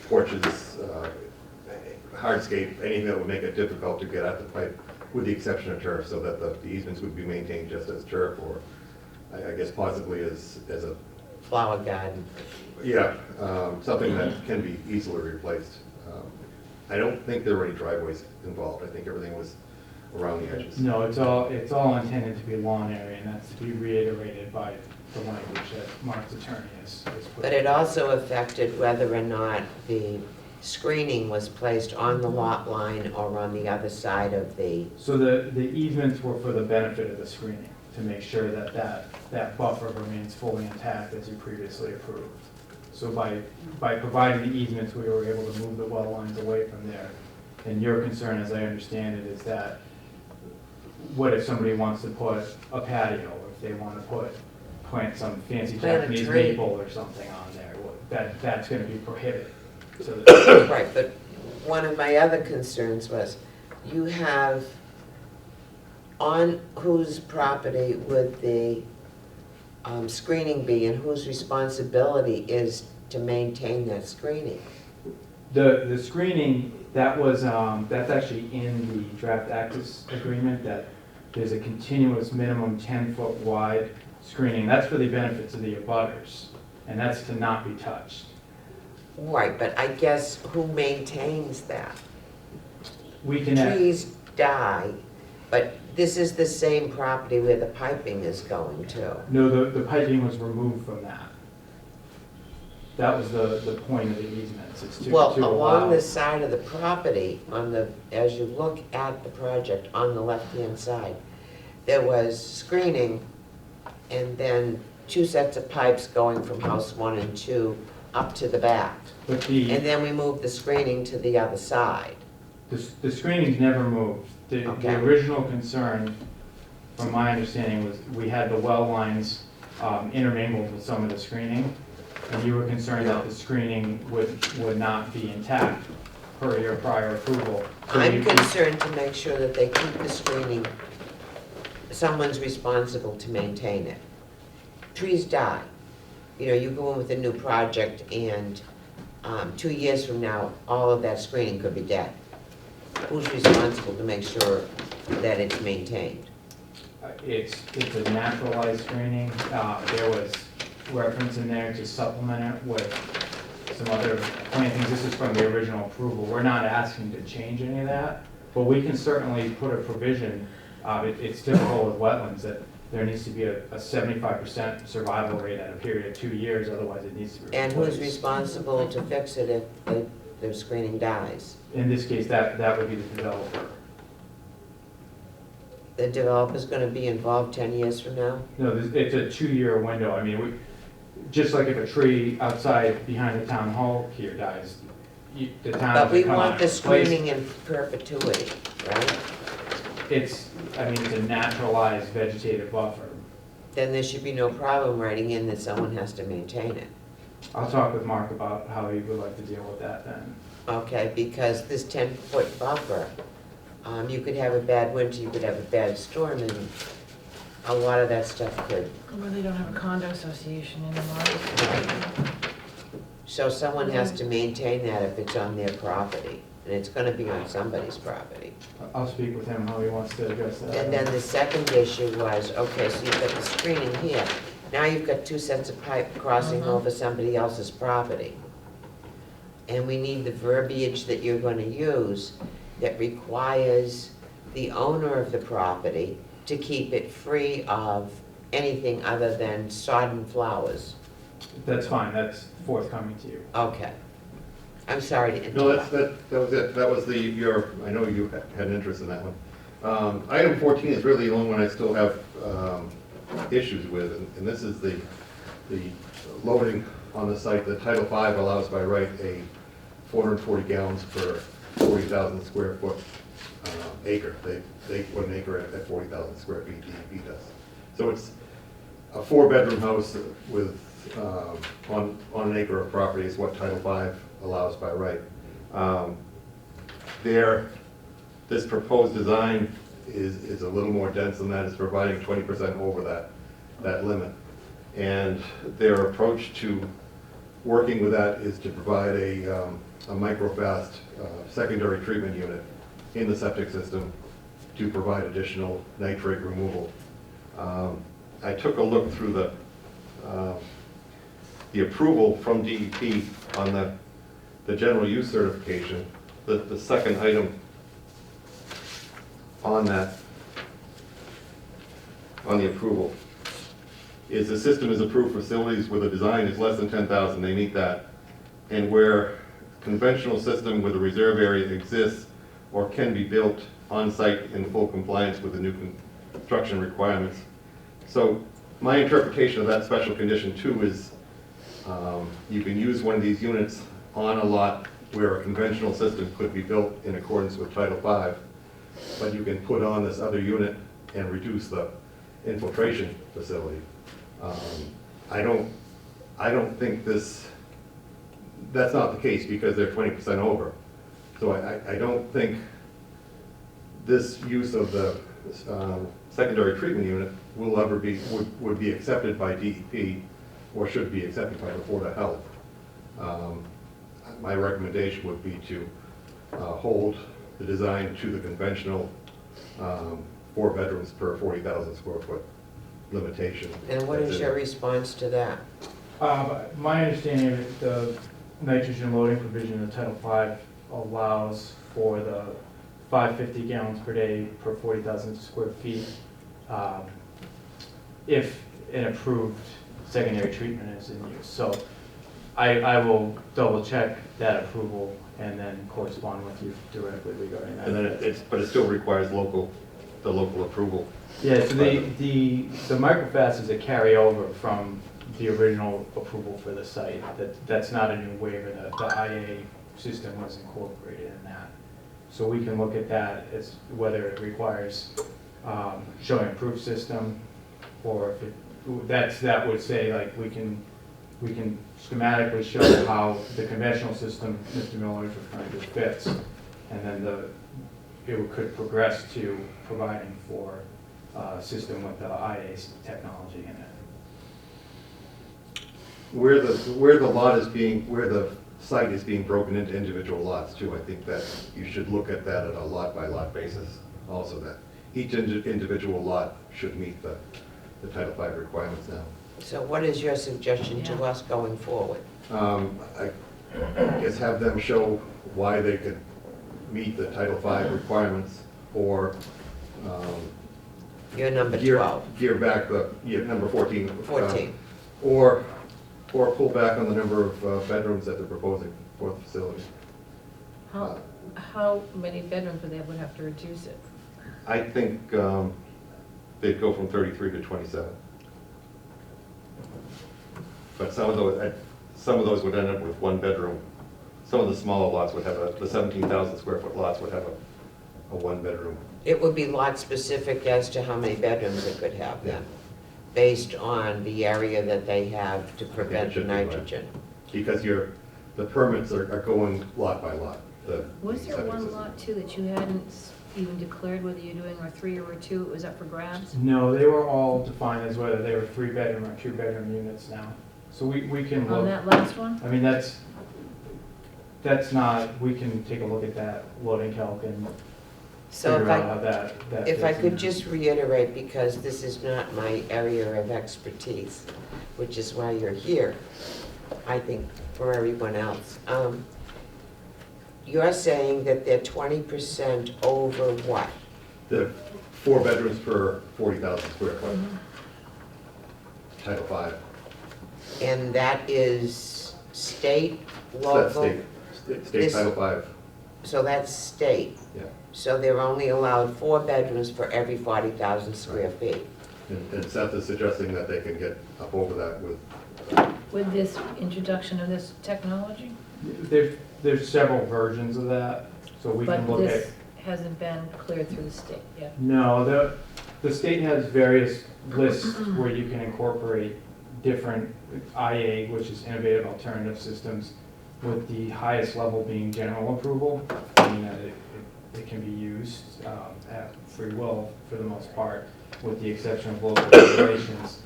porches, hardscape, anything that would make it difficult to get at the pipe, with the exception of turf, so that the easements would be maintained just as turf, or I guess possibly as a, Flower garden. yeah, something that can be easily replaced. I don't think there were any driveways involved. I think everything was around the edges. No, it's all intended to be lawn area, and that's to be reiterated by the language that Mark's attorney has put. But it also affected whether or not the screening was placed on the lot line or on the other side of the, So the easements were for the benefit of the screening, to make sure that that buffer remains fully intact as you previously approved. So by providing the easements, we were able to move the well lines away from there. And your concern, as I understand it, is that what if somebody wants to put a patio, or if they want to plant some fancy Plant a Japanese tree. maple or something on there, that's going to be prohibited. So that- right, but one of my other concerns was, you have, on whose property would the screening be, and whose responsibility is to maintain that screening? The screening, that's actually in the draft access agreement, that there's a continuous minimum 10-foot wide screening. That's for the benefits of the abutters, and that's to not be touched. Right, but I guess who maintains that? We can, Trees die, but this is the same property where the piping is going to. no, the piping was removed from that. That was the point of the easements, it's to Well, allow. along the side of the property, as you look at the project on the left-hand side, there was screening and then 2 sets of pipes going from house 1 and 2 up to the back. But And then we moved the screening to the other side. the screening's never moved. Okay. The original concern, from my understanding, was we had the well lines intermingled with some of the screening, and you were concerned that the screening would not be intact per your prior approval. So I'm you- concerned to make sure that they keep the screening, someone's responsible to maintain it. Trees die. You go in with a new project and 2 years from now, all of that screening could be dead. Who's responsible to make sure that it's maintained? It's a naturalized screening. There was reference in there to supplement it with some other plantings. This is from the original approval. We're not asking to change any of that, but we can certainly put a provision. It's typical with wetlands that there needs to be a 75% survival rate at a period of 2 years, otherwise it needs to be And replaced. who's responsible to fix it if the screening dies? In this case, that would be the developer. The developer's gonna be involved 10 years from now? No, it's a 2-year window. I mean, just like if a tree outside behind the town hall here dies, the town But we can come out want and the replace. screening in perpetuity, right? It's a naturalized vegetative buffer. Then there should be no problem writing in that someone has to maintain it. I'll talk with Mark about how he would like to deal with that then. Okay, because this 10-foot buffer, you could have a bad winter, you could have a bad storm, and a lot of that stuff could. Well, they don't have a condo association anymore. So someone has to maintain that if it's on their property, and it's gonna be on somebody's property. I'll speak with him how he wants to address that. And then the second issue was, okay, so you've got the screening here. Now you've got 2 sets of pipe crossing over somebody else's property. And we need the verbiage that you're gonna use that requires the owner of the property to keep it free of anything other than sodden flowers. That's fine, that's forthcoming to you. Okay. I'm sorry to No, interrupt. that was it. That was I know you had an interest in that one. Item 14 is really the only one I still have issues with, and this is the loading on the site. The Title V allows by right a 440 gallons per 40,000 square foot acre. They put an acre at 40,000 square feet, DEP does. So it's a 4-bedroom house with, on an acre of property is what Title V allows by right. This proposed design is a little more dense than that. It's providing 20% over that limit. And their approach to working with that is to provide a microfast secondary treatment unit in the septic system to provide additional nitrate removal. I took a look through the approval from DEP on the general use certification. The second item on that, on the approval, is the system is approved for facilities where the design is less than 10,000, they meet that, and where conventional system with a reserve area exists or can be built on-site in full compliance with the new construction requirements. So my interpretation of that special condition 2 is you can use one of these units on a lot where a conventional system could be built in accordance with Title V, but you can put on this other unit and reduce the infiltration facility. I don't think that's not the case because they're 20% over. So I don't think this use of the secondary treatment unit will ever would be accepted by DEP or should be accepted by the Board of Health. My recommendation would be to hold the design to the conventional 4 bedrooms per 40,000 square foot limitation. And what is your response to that? My understanding of it, the nitrogen loading provision in the Title V allows for the 550 gallons per day per 40,000 square feet if an approved secondary treatment is in use. So I will double check that approval and then correspond with you directly regarding that. And then but it still requires the local approval. Yeah, so the microfast is a carryover from the original approval for the site. That's not a new waiver. The IA system was incorporated in that. So we can look at that as whether it requires showing a proof system, or if that would say like we can schematically show how the conventional system Mr. Miller is referring to fits, and then it could progress to providing for a system with the IA technology in it. Where the site is being broken into individual lots too, I think that you should look at that on a lot by lot basis also, that each individual lot should meet the Title V requirements now. So what is your suggestion to us going forward? I guess have them show why they could meet the Title V requirements, or Your number 12. gear back number 14. 14. Or pull back on the number of bedrooms that they're proposing for the facility. How many bedrooms would they would have to reduce it? I think they'd go from 33 to 27. But some of those would end up with 1 bedroom. Some of the smaller lots would have the 17,000 square foot lots would have a 1 bedroom. It would be lot specific as to how many bedrooms it could have then, based on the area that they have to prevent the nitrogen. Because the permits are going lot by lot. Was there one lot too that you hadn't even declared whether you're doing or 3 or 2? It was up for grabs? No, they were all defined as whether they were 3-bedroom or 2-bedroom units now. So we can look. On that last one? I mean, that's not, we can take a look at that loading calc and So figure out how that if I fits could in. just reiterate, because this is not my area of expertise, which is why you're here, I think, for everyone else. You're saying that they're 20% over what? The 4 bedrooms per 40,000 square foot. Title V. And that is state, That's local? State This- Title V, So that's state. yeah. So they're only allowed 4 bedrooms for every 40,000 square feet. And Seth is suggesting that they can get up over that with, With this introduction of this technology? There's several versions of that, so we can But look at. this hasn't been cleared through the state yet. No, the state has various lists where you can incorporate different IA, which is Innovative Alternative Systems, with the highest level being general approval, meaning that it can be used at free will for the most part, with the exception of local regulations.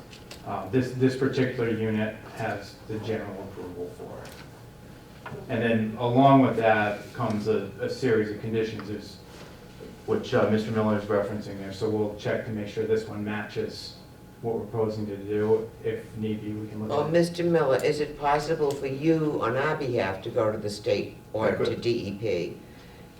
This particular unit has the general approval for it. And then along with that comes a series of conditions, which Mr. Miller is referencing there. So we'll check to make sure this one matches what we're proposing to do. If need be, we can look Well, at it. Mr. Miller, is it possible for you, on our behalf, to go to the state or I could. to DEP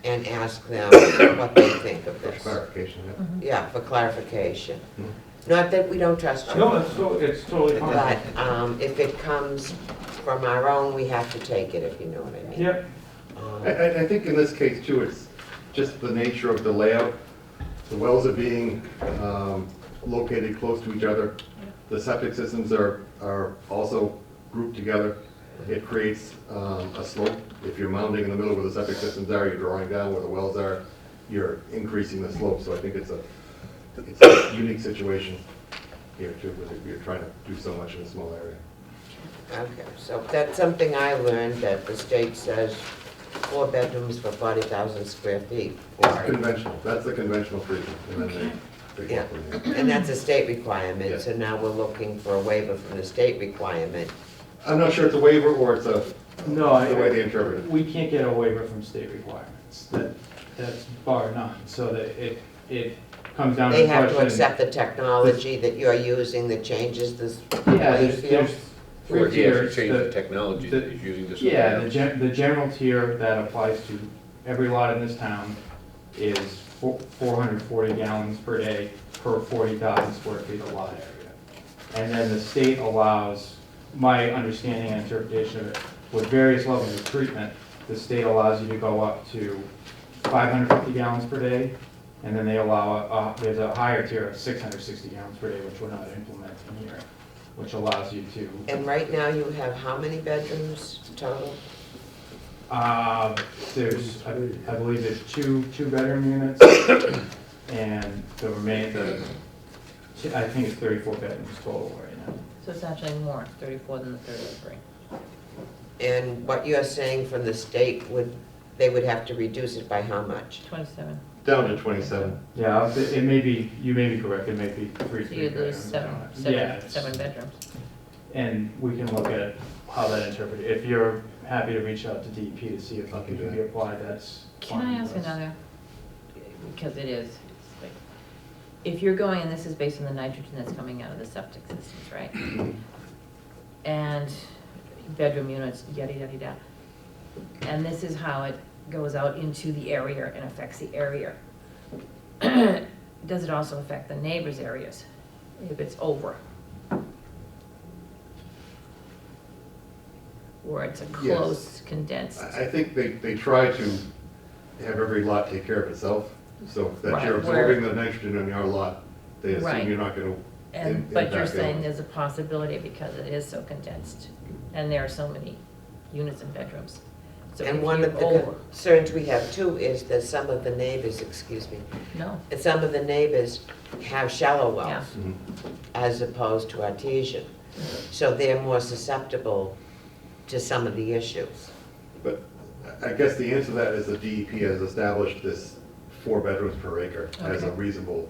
and ask them what they think of for this? clarification, yeah. Yeah, for clarification. Mhm. Not that we don't trust you. No, it's totally fine. But if it comes from our own, we have to take it, if you know what I mean. Yep, Um, I think in this case too, it's just the nature of the layout. The wells are being located close to each other. The septic systems are also grouped together. It creates a slope. If you're mounting in the middle where the septic systems are, you're drawing down where the wells are, you're increasing the slope. So I think it's a unique situation here too, where you're trying to do so much in a small area. Okay, so that's something I learned, that the state says 4 bedrooms for 40,000 square feet. It's conventional, that's the conventional treatment, and then they go Yeah, from there. and that's a state requirement, Yeah. so now we're looking for a waiver from the state requirement. I'm not sure it's a waiver or it's the no, way they interpret it. we can't get a waiver from state requirements. That's bar none. So that it comes down to They the have to question. accept the technology that you're using that changes this Yeah, playing there's field. three Or he actually tiers. changed the The- technology the- that he's using to. Yeah, the general tier that applies to every lot in this town is 440 gallons per day per 40,000 square feet of lot area. And then the state allows, my understanding and interpretation of it, with various levels of treatment, the state allows you to go up to 550 gallons per day, and then they allow, there's a higher tier of 660 gallons per day, which we're not implementing here, which allows you to And right now you have how many bedrooms total? There's, I believe there's two bedroom units, and the remaining, I think it's 34 bedrooms total right now. So it's actually more, 34 than the 33. And what you're saying from the state they would have to reduce it by how much? 27. Down to 27. Yeah, it may be, you may be correct, it may be three So you lose bedrooms. seven it's- bedrooms. And we can look at how that interpreted, if you're happy to reach out to DEP to see if I'll it do can that. be applied, that's Can fine I with ask us. another, because it is, it's like, if you're going, and this is based on the nitrogen that's coming out of the septic systems, right? And bedroom units, yada, yada, yada. And this is how it goes out into the area and affects the area. Does it also affect the neighbors' areas if it's over? Or it's a Yes. close, condensed? I think they try to have every lot take care of itself, so that Right, you're where- absorbing the nitrogen in your lot, they assume Right. you're not gonna. But you're impact saying it. there's a possibility because it is so condensed, and there are so many units and bedrooms. So And if one you're of the over, concerns we have too is that some of the neighbors, excuse me, no, and some of the neighbors have shallow yeah, wells Mhm. as opposed to artesian. So they're more susceptible to some of the issues. But I guess the answer to that is the DEP has established this 4 bedrooms per acre as a Okay. reasonable,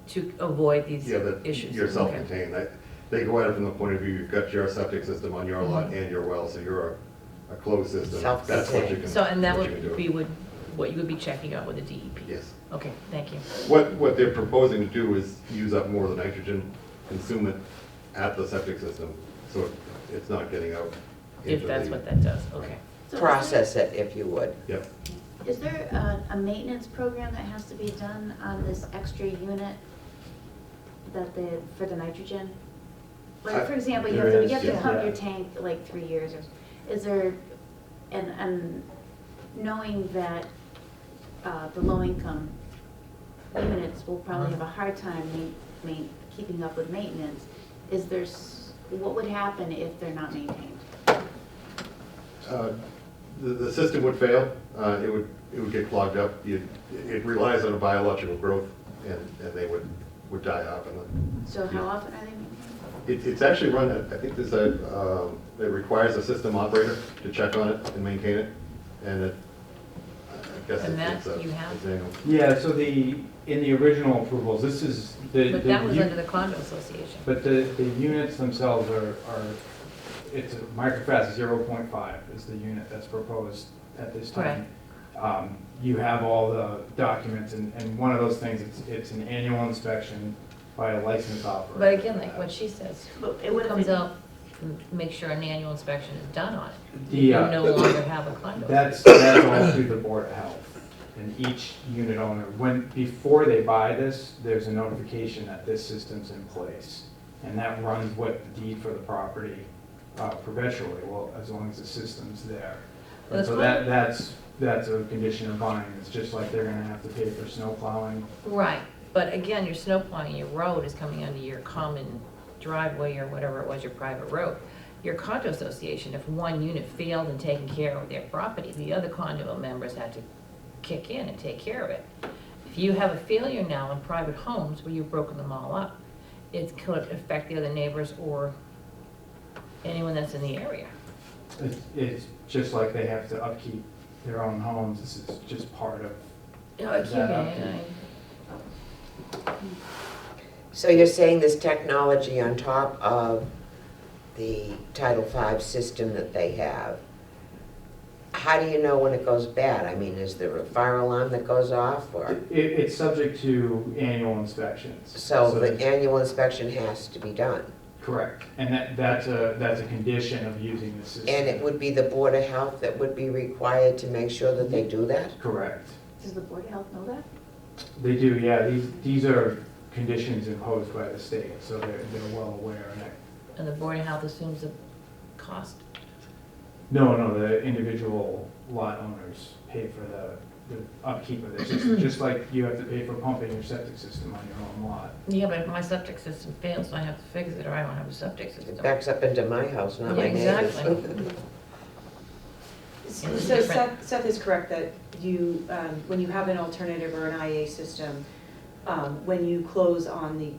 to avoid these yeah, that issues. you're Okay. self-contained. They go at it from the point of view, you've got your septic system on your lot Mhm. and your well, so you're a closed system. That's what you Self-contained. can. So, and that what you can would do. be what you would be checking out with the DEP? Yes. Okay, thank you. What they're proposing to do is use up more of the nitrogen, consume it at the septic system, so it's not getting out. If into that's the- what that does, okay. So is Process it if you would. Yep. Is there a maintenance program that has to be done on this extra unit for the nitrogen? Like, for example, you There have is, to yeah. pump your tank like 3 years, or, is there And knowing that the low-income units will probably have a hard time keeping up with maintenance, what would happen if they're not maintained? The system would fail, it would get clogged up. It relies on a biological growth, and they would die off. So how often are they maintained? It's actually run, I think there's it requires a system operator to check on it and maintain it, and I guess And that it's you have? it's annual. Yeah, so in the original approvals, this is the. But that was under the condo association. But the units themselves are, it's a microfast 0.5 is the unit that's proposed at this time. You have all the documents, and one of those things, it's an annual inspection by a licensed operator. But again, like what she says, But it who would have comes been- out and makes sure an annual inspection is done on it? The, You no longer have a condo. That's all through the Board of Health. And each unit owner, before they buy this, there's a notification that this system's in place. And that runs with the deed for the property perpetually, well, as long as the system's there. And That's so fine. that's a condition of buying. It's just like they're gonna have to pay for snow plowing. Right, but again, your snow plowing, your road is coming onto your common driveway or whatever it was, your private road. Your condo association, if one unit failed in taking care of their property, the other condo members had to kick in and take care of it. If you have a failure now in private homes where you've broken them all up, it could affect the other neighbors or anyone that's in the area. It's just like they have to upkeep their own homes. This is just part of that upkeep. So you're saying this technology on top of the Title V system that they have, how do you know when it goes bad? I mean, is there a fire alarm that goes off, or? It's subject to annual inspections. So the annual inspection has to be done? Correct, and that's a condition of using the system. And it would be the Board of Health that would be required to make sure that they do that? Correct. Does the Board of Health know that? They do, yeah. These are conditions imposed by the state, so they're well aware. And the Board of Health assumes the cost. No, the individual lot owners pay for the upkeep of the system, just like you have to pay for pumping your septic system on your own lot. Yeah, but if my septic system fails, I have to fix it, or I don't have a septic system. It backs up into my house, not my Yeah, neighbor's. exactly. So It's different. Seth is correct that you, when you have an alternative or an IA system, when you close on the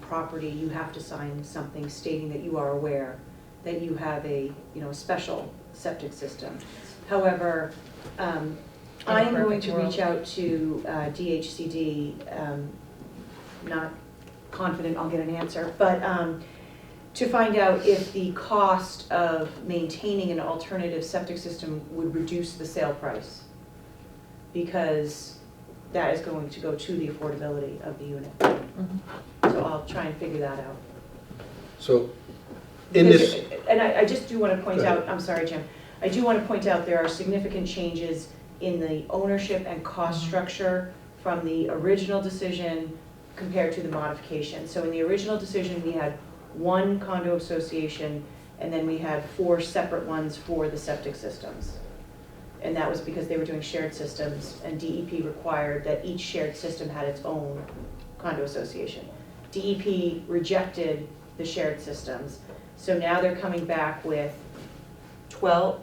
property, you have to sign something stating that you are aware that you have a special septic system. However, I am going to reach out to DHCD, not confident I'll get an answer, but to find out if the cost of maintaining an alternative septic system would reduce the sale price. Because that is going to go to the affordability of the unit. Mhm. So I'll try and figure that out. So, in this, And I just do want to point Go ahead. out, I'm sorry, Jim, I do want to point out there are significant changes in the ownership and cost structure from the original decision compared to the modification. So in the original decision, we had one condo association, and then we had 4 separate ones for the septic systems. And that was because they were doing shared systems, and DEP required that each shared system had its own condo association. DEP rejected the shared systems, so now they're coming back with 12?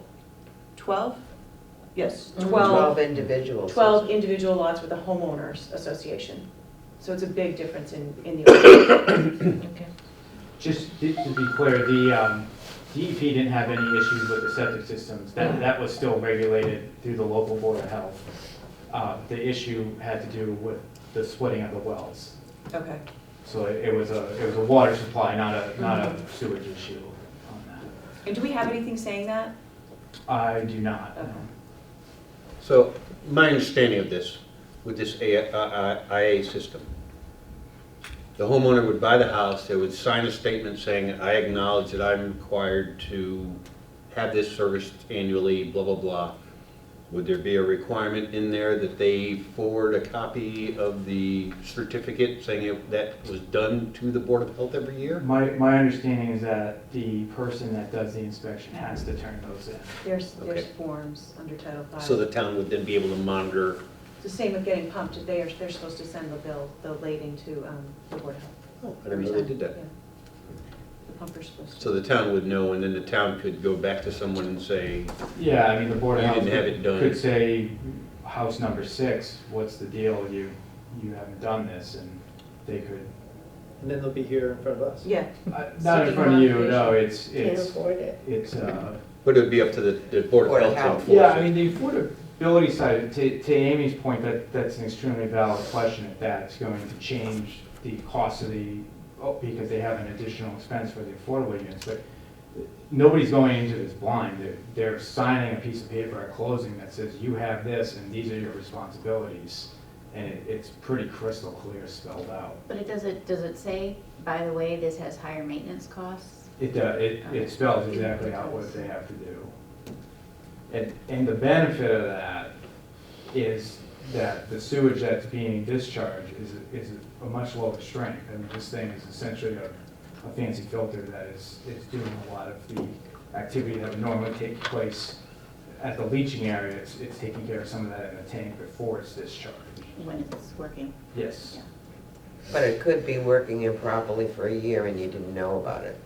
Yes, 12 individuals. 12 individual lots with a homeowners association. So it's a big difference in the. Okay. Just to be clear, the DEP didn't have any issues with the septic systems. That was still regulated through the local Board of Health. The issue had to do with the splitting of the wells. Okay. So it was a water supply, not a sewage issue on that. And do we have anything saying that? I do not. Okay. so my understanding of this, with this IA system, the homeowner would buy the house, they would sign a statement saying, I acknowledge that I'm required to have this serviced annually, blah, blah, blah. would there be a requirement in there that they forward a copy of the certificate saying that was done to the Board of Health every year? My understanding is that the person that does the inspection has to turn those in. There's Okay. forms under Title V. So the town would then be able to monitor. It's the same with getting pumped, they're supposed to send the bill, the lading to the Board of Health. Oh, I didn't know they did that. Yeah. The pumper's supposed to. So the town would know, and then the town could go back to someone and say, Yeah, I mean, the Board of You Health didn't have it done. could say, house number 6, what's the deal? You haven't done this, and they could, And then they'll be here in front of us. Yeah. not in front of you, no, it's, Can't afford it. but it would be up to the Board Board of of Health to Health. enforce Yeah, I it. mean, the affordability side, to Amy's point, that's an extremely valid question, if that's going to change the cost of because they have an additional expense for the affordable units, but nobody's going into this blind. They're signing a piece of paper at closing that says, you have this, and these are your responsibilities, and it's pretty crystal clear spelled out. But does it say, by the way, this has higher maintenance costs? It spells exactly out what they have to do. And the benefit of that is that the sewage that's being discharged is a much lower strength. I mean, this thing is essentially a fancy filter that is doing a lot of the activity that would normally take place at the leaching area. It's taking care of some of that in the tank before it's discharged. When it's working? Yes. But it could be working improperly for a year and you didn't know about it.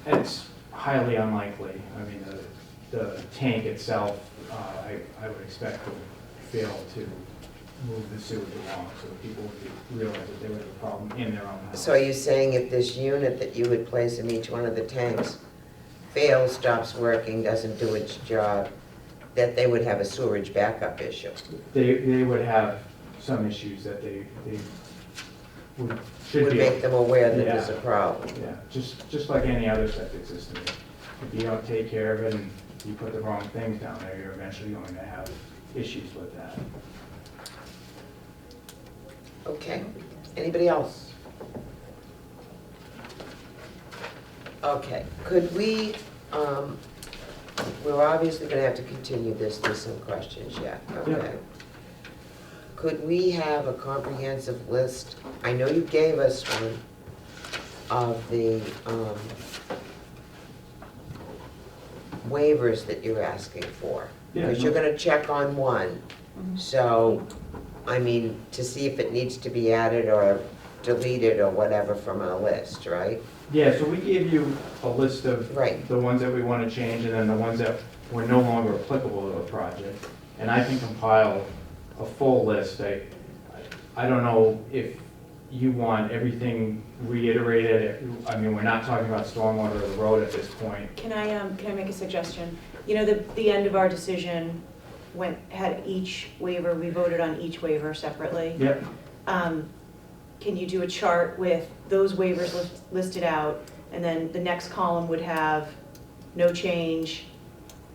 It's highly unlikely. I mean, the tank itself, I would expect would fail to move the sewage along, so people would realize that they would have a problem in their own house. So are you saying if this unit that you would place in each one of the tanks fails, stops working, doesn't do its job, that they would have a sewerage backup issue? They would have some issues that they should Would be. make them aware that Yeah. there's a problem? Yeah, just like any other septic system. If you don't take care of it and you put the wrong things down there, you're eventually going to have issues with that. Okay, anybody else? Okay, could we, we're obviously gonna have to continue this, there's some questions yet, okay? Could we have a comprehensive list, I know you gave us one, of the waivers that you're asking for? Yeah, Because you're gonna check on one, so, I mean, to see if it needs to be added or deleted or whatever from our list, right? Yeah, so we gave you a list of Right. the ones that we want to change and then the ones that were no longer applicable to the project. And I can compile a full list. I don't know if you want everything reiterated. I mean, we're not talking about stormwater or the road at this point. Can I make a suggestion? You know, the end of our decision had each waiver, we voted on each waiver separately. Yep. Can you do a chart with those waivers listed out, and then the next column would have no change,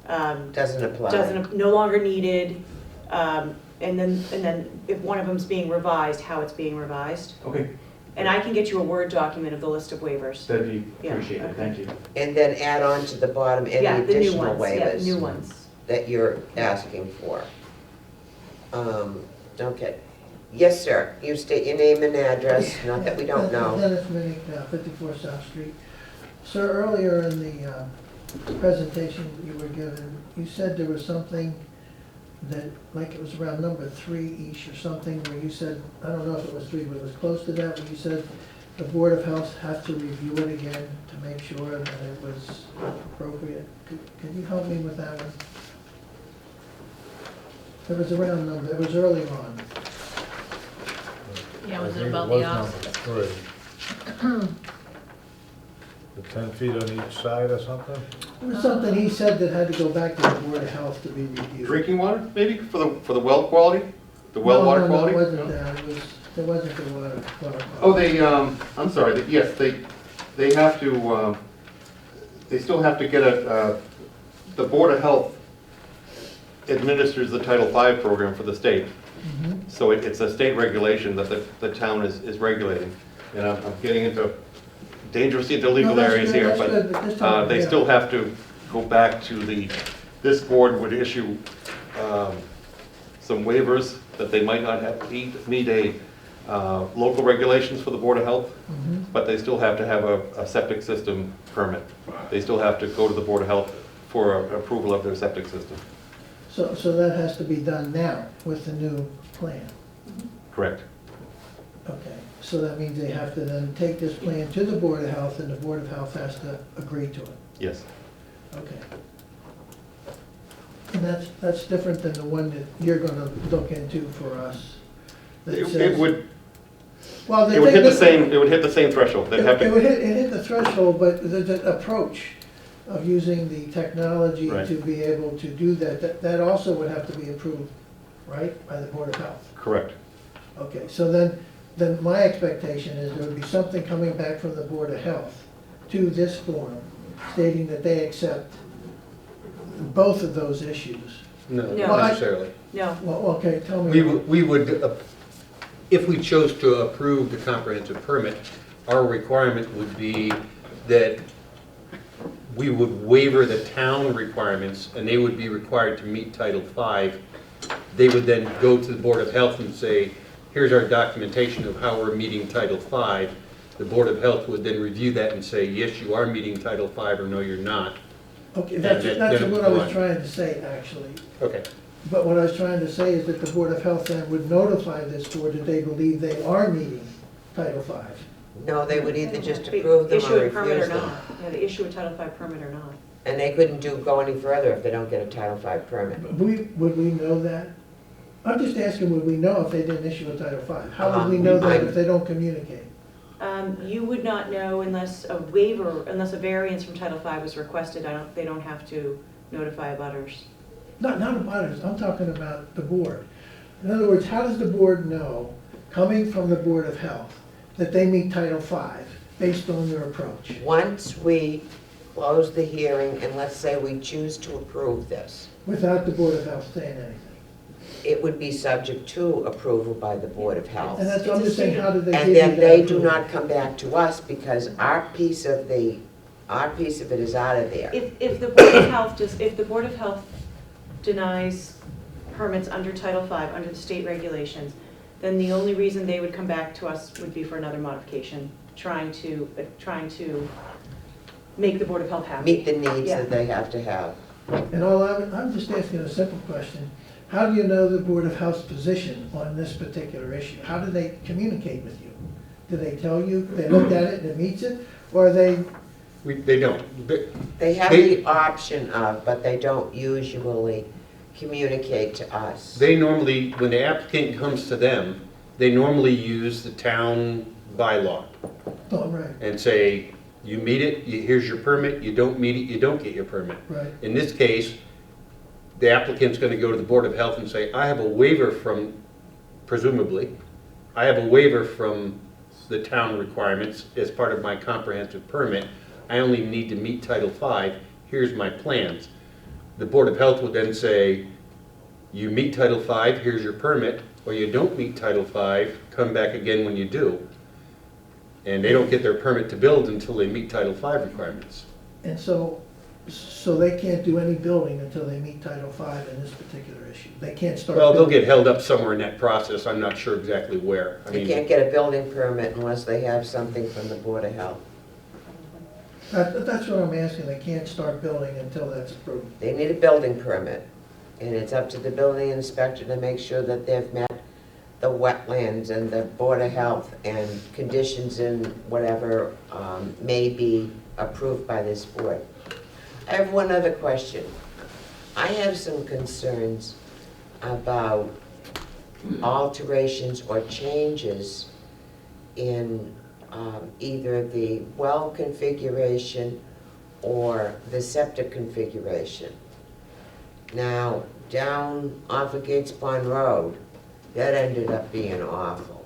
Doesn't apply. no longer needed, and then if one of them's being revised, how it's being revised? Okay, And I can get you a Word document of the list of waivers. that'd be Yeah, appreciated, okay. thank you. And then add on to the bottom any Yeah, the new additional ones, yeah, waivers new ones. that you're asking for. Okay. Yes, sir. You state your name and address, not that we don't know. Dennis Minnick, 54 South Street. Sir, earlier in the presentation you were given, you said there was something that, like it was around number 3-ish or something, where you said, I don't know if it was 3, but it was close to that, where you said the Board of Health has to review it again to make sure that it was appropriate. Could you help me with that one? It was around number, it was early on. Yeah, was I it think about was the opposite? number 3. The 10 feet on each side or something? It was something he said that had to go back to the Board of Health to be reviewed. Drinking water, maybe, for the well quality? The well water quality? No, it wasn't that, it wasn't the water quality. Oh, I'm sorry, yes, they have to, they still have to get the Board of Health administers the Title V program for the state. Mhm. So it's a state regulation that the town is regulating. And I'm getting into dangerously into legal No, that's areas good, here, that's good, but this time, they yeah. still have to go back to this board would issue some waivers that they might not have, meet a local regulations for the Board of Health, but they still have to have a septic system permit. They still have to go to the Board of Health for approval of their septic system. So that has to be done now with the new plan? Correct. Okay, so that means they have to then take this plan to the Board of Health, and the Board of Health has to agree to it? Yes. Okay. And that's different than the one that you're gonna look into for us? that It says- would, Well, it would hit the same, it would hit the same threshold. They'd have It to, would hit the threshold, but the approach of using the technology Right. to be able to do that also would have to be approved, right, by the Board of Health? correct. Okay, so then my expectation is there would be something coming back from the Board of Health to this forum stating that they accept both of those issues. No, No. not necessarily. No. Well, okay, tell me. We would, if we chose to approve the comprehensive permit, our requirement would be that we would waiver the town requirements, and they would be required to meet Title V. They would then go to the Board of Health and say, here's our documentation of how we're meeting Title V. The Board of Health would then review that and say, yes, you are meeting Title V, or no, you're not. Okay, And that's then what I go was on. trying to say, actually. Okay. But what I was trying to say is that the Board of Health then would notify this board that they believe they are meeting Title V. No, they would either just They approve them issue or a permit refuse or them. not. Yeah, they issue a Title V permit or not. And they couldn't go any further if they don't get a Title V permit. Would we know that? I'm just asking, would we know if they didn't issue a Title V? How would we Um, know that I'm- if they don't communicate? You would not know unless a waiver, unless a variance from Title V was requested. They don't have to notify abutters. Not about us, I'm talking about the board. In other words, how does the board know, coming from the Board of Health, that they meet Title V based on their approach? Once we close the hearing, and let's say we choose to approve this, Without the Board of Health saying anything? it would be subject to approval by the Board of Health. And that's, I'm just saying, how did they give And you then that they do approval? not come back to us because our piece of it is out of there. If the Board of Health if the Board of Health denies permits under Title V, under the state regulations, then the only reason they would come back to us would be for another modification, trying to make the Board of Health happy. Meet the needs Yeah. that they have to have. And I'm just asking a simple question. How do you know the Board of Health's position on this particular issue? How do they communicate with you? Do they tell you they looked at it and it meets it? Or are they, They don't. They have the option of, but they don't usually communicate to us. They normally, when the applicant comes to them, they normally use the town bylaw oh, right, and say, you meet it, here's your permit, you don't meet it, you don't get your permit. right. In this case, the applicant's gonna go to the Board of Health and say, I have a waiver from, presumably, I have a waiver from the town requirements as part of my comprehensive permit. I only need to meet Title V, here's my plans. The Board of Health would then say, you meet Title V, here's your permit, or you don't meet Title V, come back again when you do. And they don't get their permit to build until they meet Title V requirements. And so they can't do any building until they meet Title V in this particular issue? They can't start Well, they'll building? get held up somewhere in that process, I'm not sure exactly where. I They mean, can't get a building permit unless they have something from the Board of Health. That's what I'm asking, they can't start building until that's approved? They need a building permit, and it's up to the building inspector to make sure that they've met the wetlands and the Board of Health and conditions in whatever may be approved by this board. I have one other question. I have some concerns about alterations or changes in either the well configuration or the septic configuration. Now, down off of Gates Pond Road, that ended up being awful.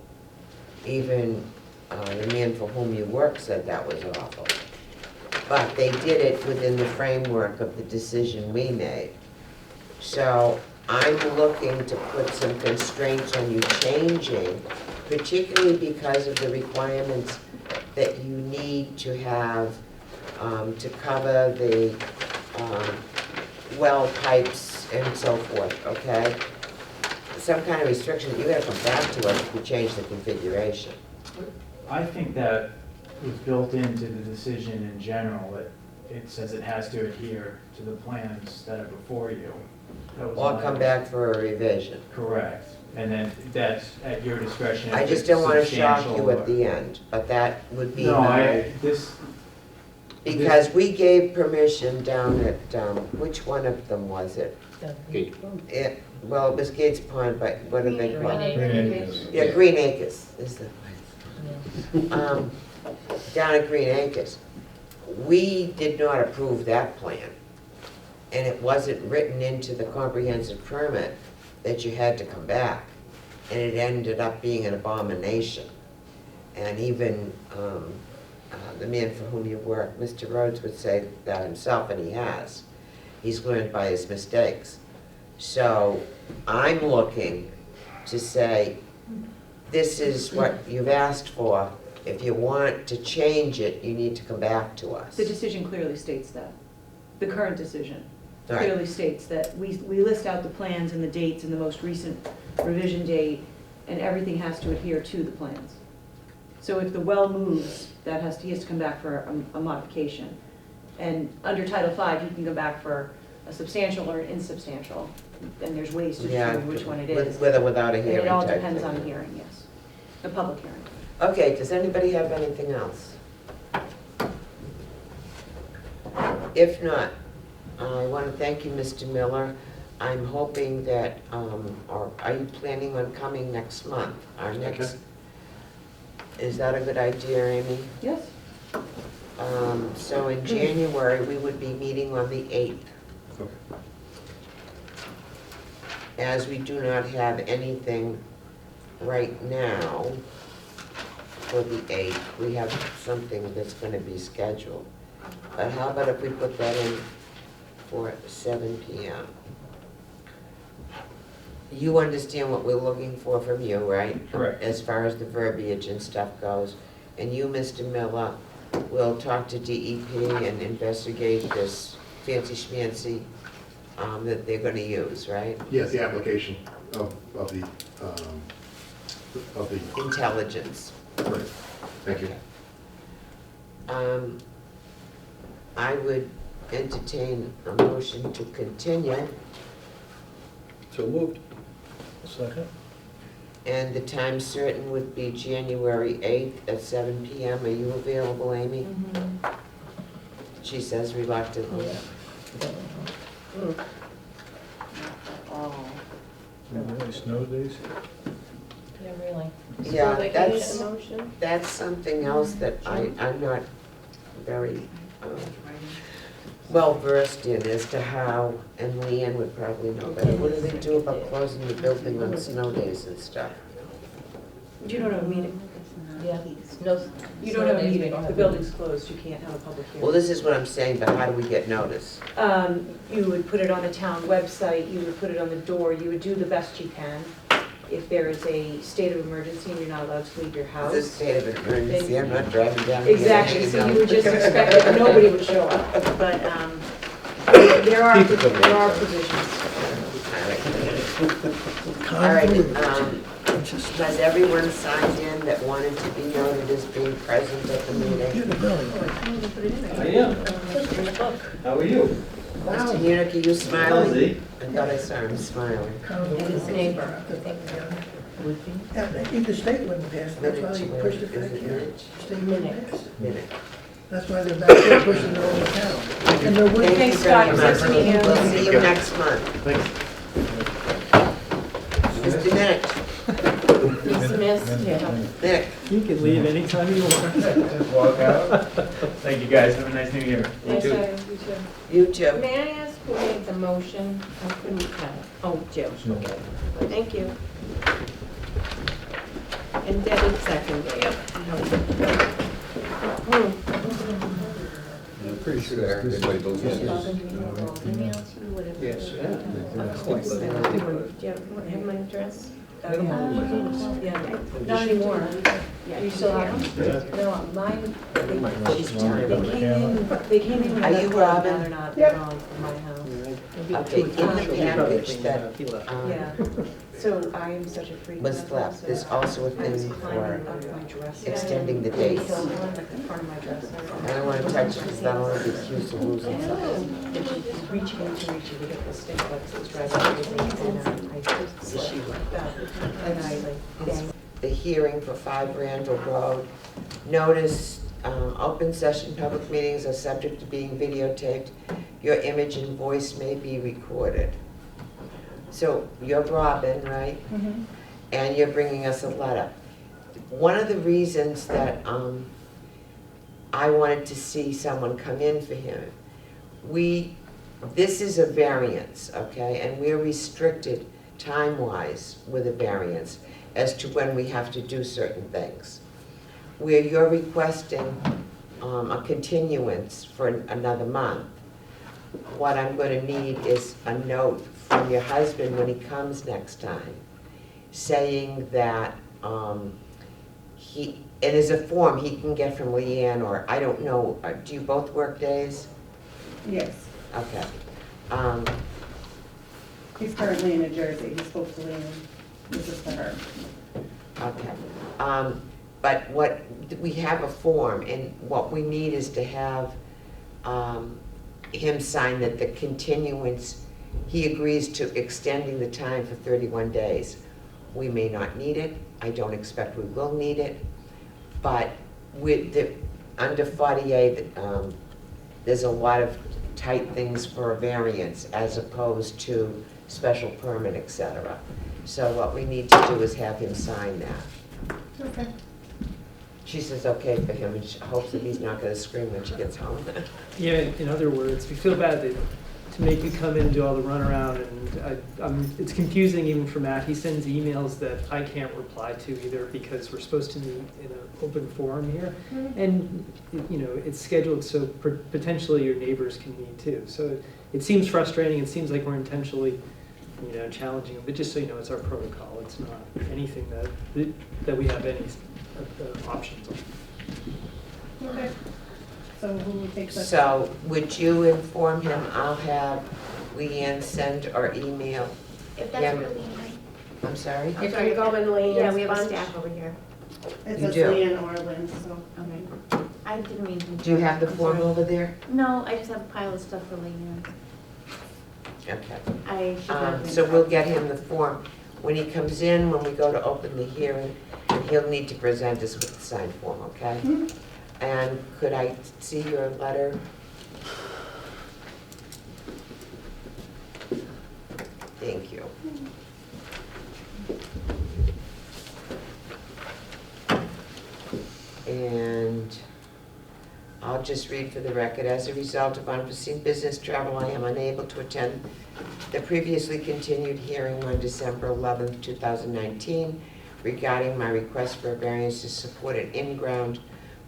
Even the man for whom you work said that was awful. But they did it within the framework of the decision we made. So I'm looking to put some constraints on you changing, particularly because of the requirements that you need to have to cover the well pipes and so forth, okay? Some kind of restriction, you gotta come back to us if we change the configuration. I think that was built into the decision in general, that it says it has to adhere to the plans that are before you. That was Or my- come back for a revision. Correct, and then that's at your discretion. if I just it's don't wanna shock substantial you at or- the end, but that would be No, my, this, because we gave permission down at, which one of them was it? Gate. Well, it was Gates Pond, but what do they call it? Green Acres. Yeah, Green Acres is the, down at Green Acres. We did not approve that plan. And it wasn't written into the comprehensive permit that you had to come back. And it ended up being an abomination. And even the man for whom you work, Mr. Rhodes, would say that himself, and he has. He's learned by his mistakes. So I'm looking to say, this is what you've asked for. If you want to change it, you need to come back to us. The decision clearly states that. The current decision All right. clearly states that we list out the plans and the dates and the most recent revision date, and everything has to adhere to the plans. So if the well moves, he has to come back for a modification. And under Title V, he can go back for a substantial or an insubstantial, and there's ways to Yeah, determine which one it with- is. with or without a And hearing it all type depends thing. on a hearing, yes, a public hearing. Okay, does anybody have anything else? If not, I want to thank you, Mr. Miller. I'm hoping that, or are you planning on coming next month? Our next, is that a good idea, Amy? Yes. So in January, we would be meeting on the 8th. As we do not have anything right now for the 8th, we have something that's going to be scheduled. But how about if we put that in for 7 PM? You understand what we're looking for from you, right? Correct. As far as the verbiage and stuff goes. And you, Mr. Miller, will talk to DEP and investigate this fancy schmancy that they're gonna use, right? Yes, the application of the, Intelligence. right. Thank you. I would entertain a motion to continue, So moved. Second? and the time certain would be January 8th at 7 PM. Are you available, Amy? She says reluctantly. Really, snow days? Yeah, really. Yeah, that's something else that I'm not very well versed in as to how, and Leanne would probably know better. What do they do about closing the building on snow days and stuff? You don't have a meeting. Yeah, no. You don't have a Sundays we meeting. don't The have building's closed, you can't have a public hearing. Well, this is what I'm saying, but how do we get notice? You would put it on the town website, you would put it on the door, you would do the best you can. If there is a state of emergency and you're not allowed to leave your house. This state of emergency, I'm not driving down here. Exactly, so you would just expect that nobody would show up, but there are provisions. All right, has everyone signed in that wanted to be noted as being present at the meeting? I am. How are you? Mr. Munich, are you smiling? I thought I saw him smiling. His neighbor. Yeah, if the state wouldn't pass, that's why they pushed it back here. State wouldn't pass it. Minute. That's why they're back there pushing it all the town. And there would Thank you Scott. very Nice much. to meet you. We'll see you next month. Mr. Minnick. Minnick. You can leave anytime you want. Just walk out. Thank you, guys. Have a nice New Year. Yes, too. I do too. You too. May I ask who made the motion? I couldn't tell. Oh, Joe. Thank you. And Debbie seconded. I'm pretty sure everybody votes yes. Email to you, whatever. Yes. Of course. Do you have my address? Yeah, not anymore. Yeah, you still have them? No, mine, She's Wanna trying go to- to camera? They came in when Are I you left, Robin? now they're not, Yep. they're gone from my house. Okay, in the package that Yeah, so I am such a freak. was about left, that, there's so also a I was thing climbing for up my dresser. extending the They dates. killed one at the front of my dresser. I don't want to touch it because I don't want to be accused of losing something. And she was reaching in to reach it to get the stick, but it was driving everything, and I just slipped that, and I like banged. The hearing for 5 Randall Road. Notice, open session public meetings are subject to being videotaped. Your image and voice may be recorded. So you're Robin, right? And you're bringing us a letter. One of the reasons that I wanted to see someone come in for him, this is a variance, okay? And we're restricted time-wise with a variance as to when we have to do certain things. Where you're requesting a continuance for another month, what I'm going to need is a note from your husband when he comes next time, saying that and there's a form he can get from Leanne, or I don't know, do you both work days? Yes, Okay. he's currently in New Jersey, he spoke to Leanne, this is for her. Okay. But we have a form, and what we need is to have him sign that the continuance, he agrees to extending the time for 31 days. We may not need it, I don't expect we will need it, but with under 48, there's a lot of tight things for a variance as opposed to special permit, etc. So what we need to do is have him sign that. Okay. She says okay for him, and she hopes that he's not gonna scream when she gets home. Yeah, in other words, we feel bad to make you come in and do all the runaround, and it's confusing even for Matt. He sends emails that I can't reply to either because we're supposed to meet in an open forum here. And, you know, it's scheduled so potentially your neighbors can meet too. So it seems frustrating, it seems like we're intentionally, you know, challenging them, but just so you know, it's our protocol. It's not anything that we have any options on. Okay. So who would take that? So would you inform him? I'll have Leanne send or email If that's him. what Leanne, I'm sorry? If you go in Leanne's yeah, we have a bunch. staff over here. It You says do. Leanne or Lynn, so. Okay. I didn't mean to. Do you have the I'm form sorry. over there? No, I just have a pile of stuff for Leanne. Okay. I should have. So we'll get him the form. When he comes in, when we go to open the hearing, he'll need to present us with the signed form, okay? And could I see your letter? Thank you. And I'll just read for the record, as a result of unforeseen business travel, I am unable to attend the previously continued hearing on December 11th, 2019 regarding my request for a variance to support an in-ground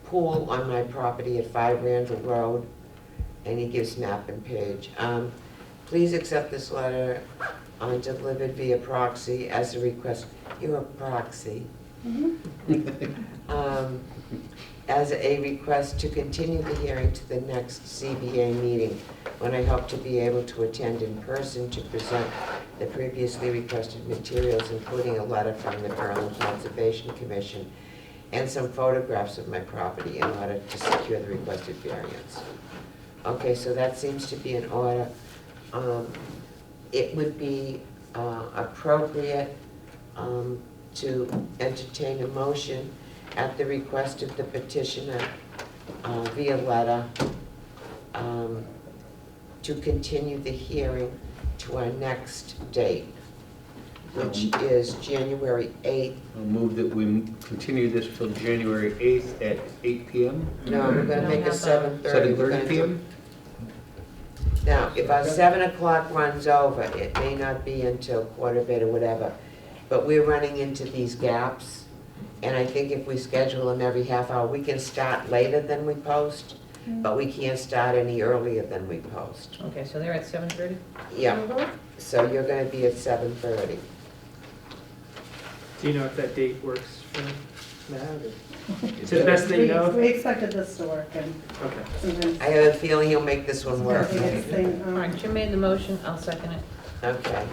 pool on my property at 5 Randall Road, and he gives map and page. Please accept this letter delivered via proxy as a request. You're a proxy. As a request to continue the hearing to the next CBA meeting, when I hope to be able to attend in person to present the previously requested materials, including a letter from the Berlin Conservation Commission and some photographs of my property in order to secure the requested variance. Okay, so that seems to be in order. It would be appropriate to entertain a motion at the request of the petitioner via letter to continue the hearing to our next date, which is January 8th. I'll move that we continue this till January 8th at 8 PM? No, we're gonna make it 7:30. We're 7:30 gonna PM? do- Now, if our 7 o'clock runs over, it may not be until 4:15 or whatever, but we're running into these gaps, and I think if we schedule them every half hour, we can start later than we post, but we can't start any earlier than we post. Okay, so they're at 7:30? Yeah, so you're gonna be at 7:30. Do you know if that date works for mad, or to the best that you know? We expected this to work, and Okay. sometimes I have a feeling he'll make this one work. the biggest thing, All right, Jim made the motion, I'll second it. Okay.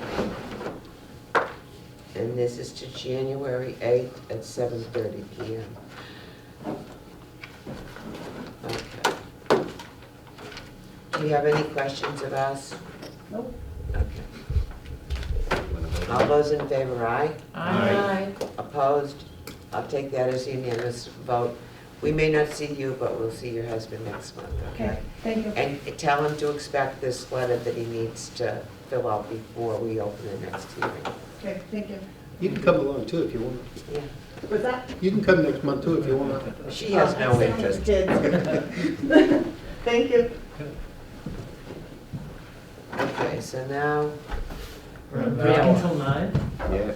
And this is to January 8th at 7:30 PM. Okay. Do you have any questions of us? Nope. Okay. All those in favor, aye? Aye. Opposed? I'll take that as unanimous vote. We may not see you, but we'll see your husband next month, okay? Okay, thank you. And tell him to expect this letter that he needs to fill out before we open the next hearing. Okay, thank you. You can come along too if you want. Yeah. What's that? You can come next month too if you want. She has no interest. Kids. Thank you. Okay, so now, Break until 9? Yeah.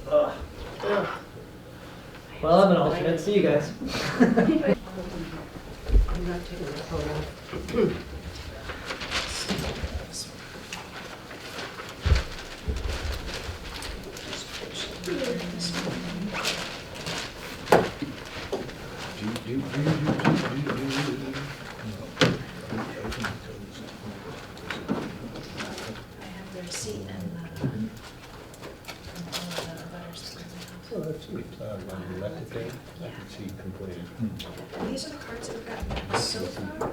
Ugh. Well, I'm an alternate, see you guys. I'm not taking the photo. Well, that's sweet. When you left it there, I could see completed. These are the cards that we've gotten so far.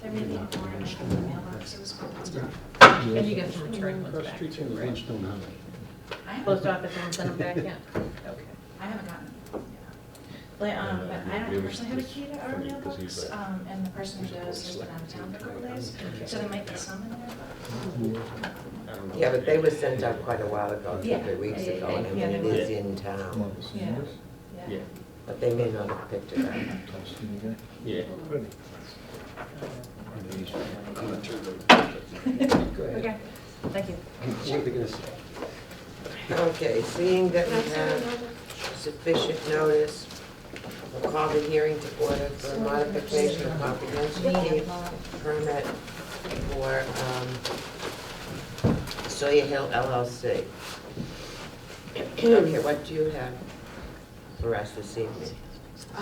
They're maybe orange in the mailboxes, but that's not. And you get some return ones Across back street too, from the right? Flintstone House. I haven't- Post office hasn't sent them back yet? Okay. I haven't gotten it. But I don't personally have a key to our mailbox, and the person who does has been out of town for a couple days, so there might be some in there. Yeah, but they were sent out quite a while ago, Yeah. 2 weeks ago, and I mean, Yeah, it they is in town. Yeah, yeah. But they may not have picked it up. Yeah. Okay, thank you. What are they gonna say? Okay, seeing that we have sufficient notice, we'll call the hearing to order for a modification of comprehensive use permit for Sawyer Hill LLC. Okay, what do you have for us this evening? I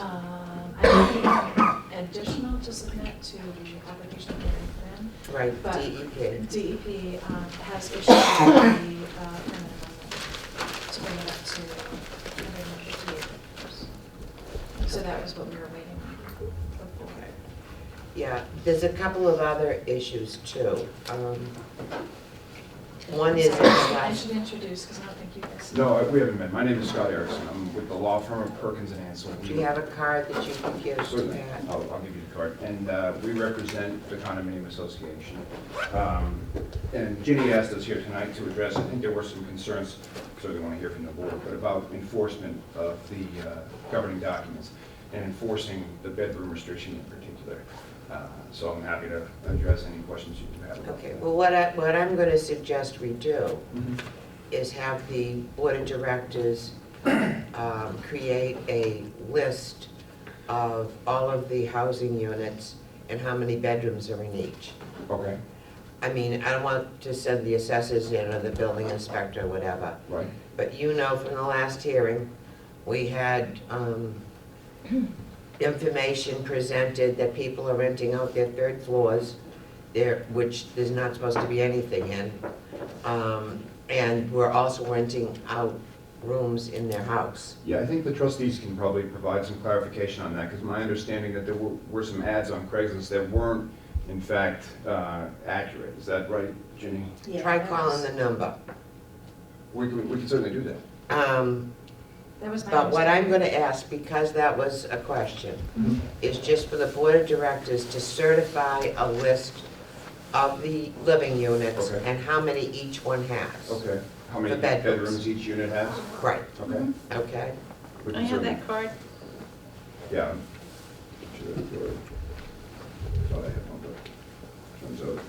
have additional to submit to the application hearing plan. Right, But DEP. DEP has issued the permit amendment to bring it up to 158 acres. So that was what we were waiting before. Yeah, there's a couple of other issues too. One is, I should introduce, because I don't think you guys. No, we haven't met. My name is Scott Erickson. I'm with the law firm of Perkins and Ansel. do you have a card that you can give to Certainly. Pat? I'll give you the card. And we represent the condominium association. And Ginny asked us here tonight to address, I think there were some concerns, certainly want to hear from the board, but about enforcement of the governing documents and enforcing the bedroom restriction in particular. So I'm happy to address any questions you have. about Okay, that. well, what I'm going to suggest we do Mhm. is have the board of directors create a list of all of the housing units and how many bedrooms are in each. Okay, I mean, I don't want to send the assessors in or the building inspector or whatever, right. but you know from the last hearing, we had information presented that people are renting out their third floors, there, which there's not supposed to be anything in. And we're also renting out rooms in their house. Yeah, I think the trustees can probably provide some clarification on that, because my understanding that there were some ads on Craigslist that weren't, in fact, accurate. Is that right, Ginny? Yeah, Try that calling was- the number. We can certainly do that. That was my But what I'm understanding. gonna ask, because that was a question, Mhm. is just for the board of directors to certify a list of the living units Okay. and how many each one has. Okay. How many The bedrooms. bedrooms each unit has? Right, Okay. okay? We I can have certainly- that card. Yeah. Thought I had one, but turns out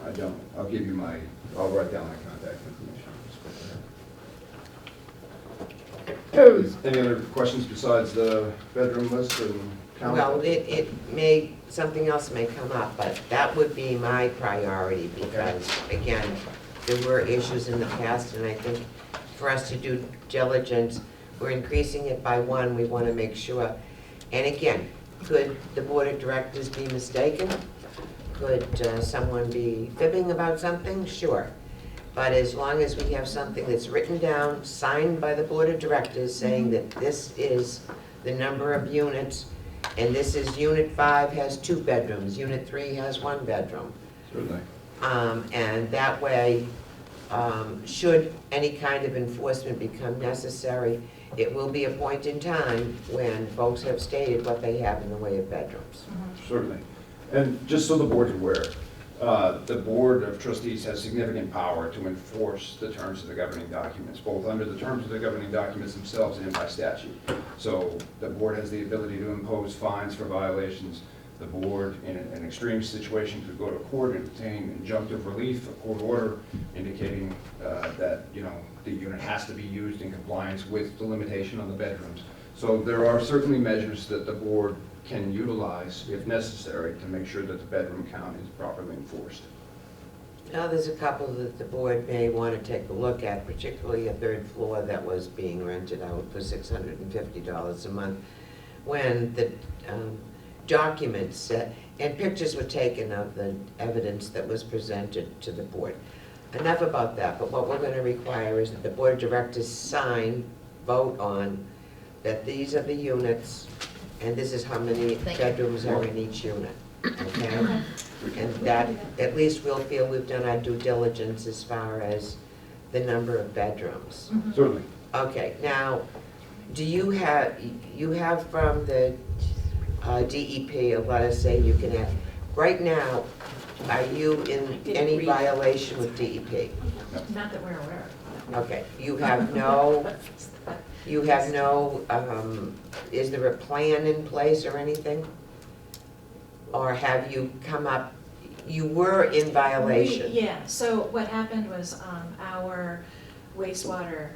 I don't. I'll give you my, I'll write down my contact information. Any other questions besides the bedroom list and count? Well, it may, something else may come up, but that would be my priority because, again, there were issues in the past and I think for us to do diligence, we're increasing it by one, we want to make sure. And again, could the board of directors be mistaken? Could someone be fibbing about something? Sure. But as long as we have something that's written down, signed by the board of directors, saying that this is the number of units, and this is unit 5 has 2 bedrooms, unit 3 has 1 bedroom. Certainly. And that way, should any kind of enforcement become necessary, it will be a point in time when folks have stated what they have in the way of bedrooms. Certainly. And just so the board's aware, the Board of Trustees has significant power to enforce the terms of the governing documents, both under the terms of the governing documents themselves and by statute. So the board has the ability to impose fines for violations. The board, in an extreme situation, could go to court and obtain injunctive relief, a court order indicating that, you know, the unit has to be used in compliance with the limitation on the bedrooms. So there are certainly measures that the board can utilize, if necessary, to make sure that the bedroom count is properly enforced. Now, there's a couple that the board may want to take a look at, particularly a 3rd floor that was being rented out for $650 a month, when the documents said, and pictures were taken of the evidence that was presented to the board. Enough about that, but what we're going to require is that the board of directors sign, vote on, that these are the units, and this is how many bedrooms are in each unit, okay? And that, at least we'll feel we've done our due diligence as far as the number of bedrooms. Certainly. Okay, now, do you have from the DEP a letter saying you can have, right now, are you in any violation with DEP? Not that we're aware of. Okay, you have no, is there a plan in place or anything? Or have you come up, you were in violation? Yeah, so what happened was our wastewater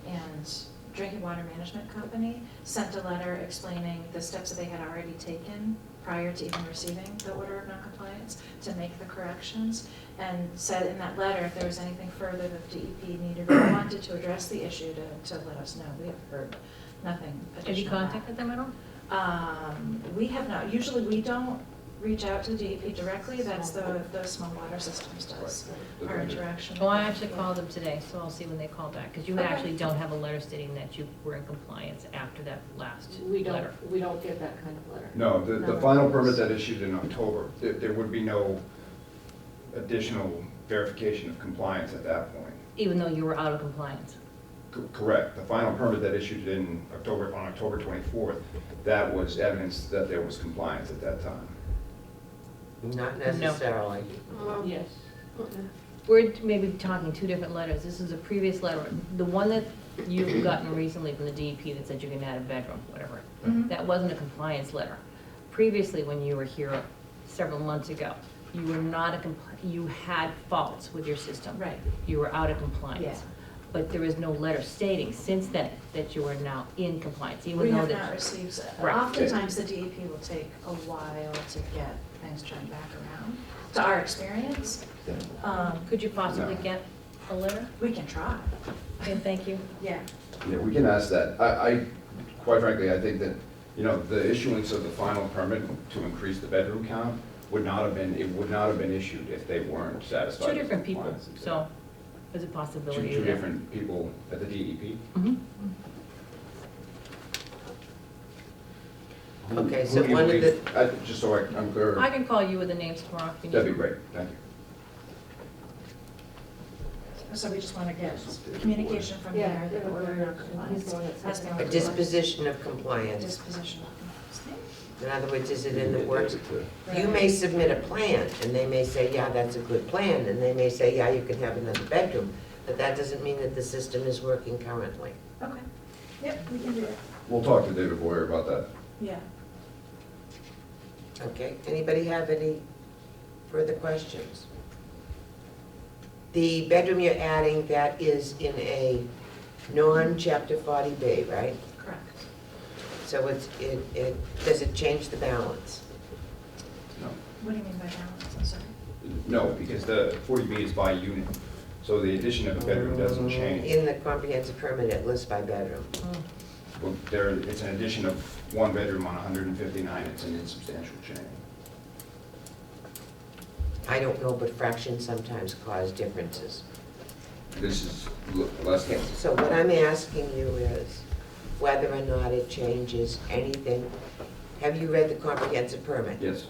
and drinking water management company sent a letter explaining the steps that they had already taken prior to even receiving the order of noncompliance to make the corrections, and said in that letter if there was anything further that DEP needed or wanted to address the issue to let us know. We have heard nothing additional. Have you contacted them at all? We have not. Usually we don't reach out to the DEP directly. That's the small water systems does our interaction. Well, I actually called them today, so I'll see when they call back, because you Okay. actually don't have a letter stating that you were in compliance after that last We letter. don't get that kind of letter. No, the final permit that issued in October, there would be no additional verification of compliance at that point. Even though you were out of compliance. Correct. The final permit that issued in October, on October 24th, that was evidence that there was compliance at that time. Not necessarily. Yes. We're maybe talking 2 different letters. This is a previous letter. The one that you've gotten recently from the DEP that said you can add a bedroom, whatever, that wasn't a compliance letter. Previously, when you were here several months ago, you were not you had faults with your system. Right. You were out of compliance. Yeah. But there is no letter stating since then that you are now in compliance, even We though have that. not received, Right. oftentimes the DEP will take a while to get things turned back around, to our experience. Could you possibly No. get a letter? We can try. Okay, thank you. Yeah. Yeah, we can ask that. I, quite frankly, I think that, you know, the issuance of the final permit to increase the bedroom count would not have been issued if they weren't satisfied. 2 with different people, compliance. so there's a possibility. Two that- different people at the DEP. Mhm. Okay, Who so do you one of believe- the, just so I'm clear. I can call you with the names tomorrow if you need. That'd be great, thank you. So we just want to get communication from Yeah, there that yeah, order we're- of compliance he's going at has been. a disposition of compliance. Disposition of compliance. In other words, is it in the works? You may submit a plan, and they may say, yeah, that's a good plan, and they may say, yeah, you can have another bedroom, but that doesn't mean that the system is working currently. Okay. Yep, we can do it. We'll talk to David Boyer about that. Yeah. Okay, anybody have any further questions? The bedroom you're adding, that is in a non-Chapter 40B, right? Correct. So does it change the balance? No. What do you mean by balance? I'm sorry. No, because the 40B is by unit. So the addition of a bedroom doesn't change. In the comprehensive permit, it lists by bedroom. Well, it's an addition of one bedroom on 159, it's an insubstantial change. I don't know, but fractions sometimes cause differences. This is less than. So what I'm asking you is whether or not it changes anything. Have you read the comprehensive permit? Yes.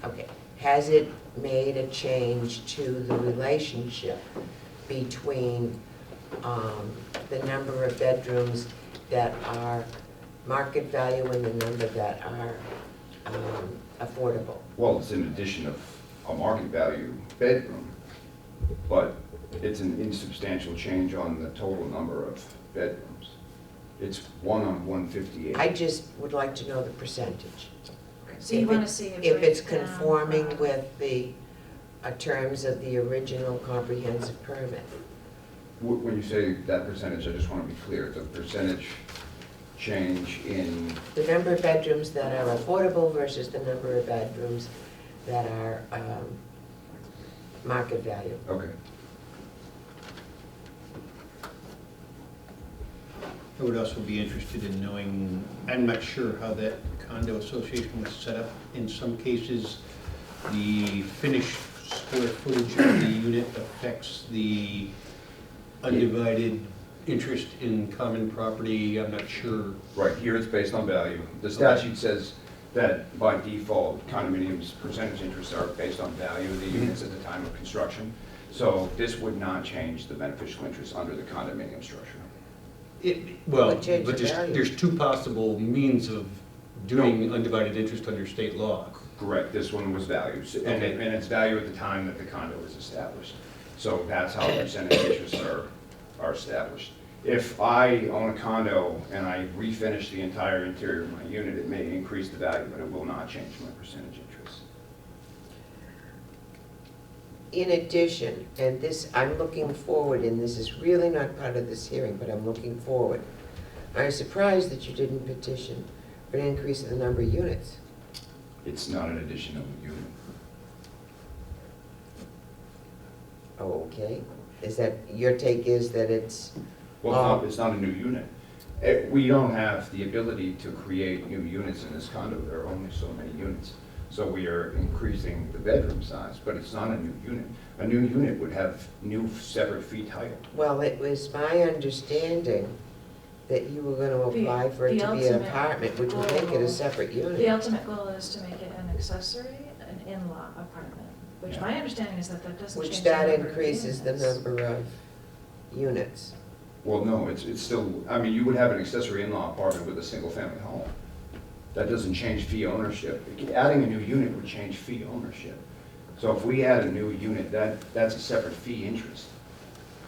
Okay. Has it made a change to the relationship between the number of bedrooms that are market value and the number that are affordable? Well, it's an addition of a market value bedroom, but it's an insubstantial change on the total number of bedrooms. It's 1 on 158. I just would like to know the percentage. So you want to see a If it's breakdown conforming of- with the terms of the original comprehensive permit. When you say that percentage, I just want to be clear, the percentage change in, The number of bedrooms that are affordable versus the number of bedrooms that are market value. okay. I would also be interested in knowing, I'm not sure how that condo association was set up. In some cases, the finished square footage of the unit affects the undivided interest in common property. I'm not sure. Right, here it's based on value. The statute says that by default, condominiums' percentage interests are based on value of the units at the time of construction. So this would not change the beneficial interest under the condominium structure. Well, Would change but the value. there's two possible means of doing undivided interest under state law. Correct, this one was value, and it's value at the time that the condo was established. So that's how the percentage interests are established. If I own a condo and I refinish the entire interior of my unit, it may increase the value, but it will not change my percentage interest. In addition, and this, I'm looking forward, and this is really not part of this hearing, but I'm looking forward. I'm surprised that you didn't petition for an increase in the number of units. It's not an addition of a unit. Oh, okay. Is that, your take is that it's, Well, it's not a new unit. We don't have the ability to create new units in this condo. There are only so many units. So we are increasing the bedroom size, but it's not a new unit. A new unit would have new separate fee title. well, it was my understanding that you were gonna apply for it the to be an ultimate apartment, which would make it a separate The unit. ultimate goal is to make it an accessory, an in-law apartment, which my understanding is that that doesn't change Which the that number of increases the units. number of units. Well, no, it's still, I mean, you would have an accessory in-law apartment with a single-family home. That doesn't change fee ownership. Adding a new unit would change fee ownership. So if we add a new unit, that's a separate fee interest.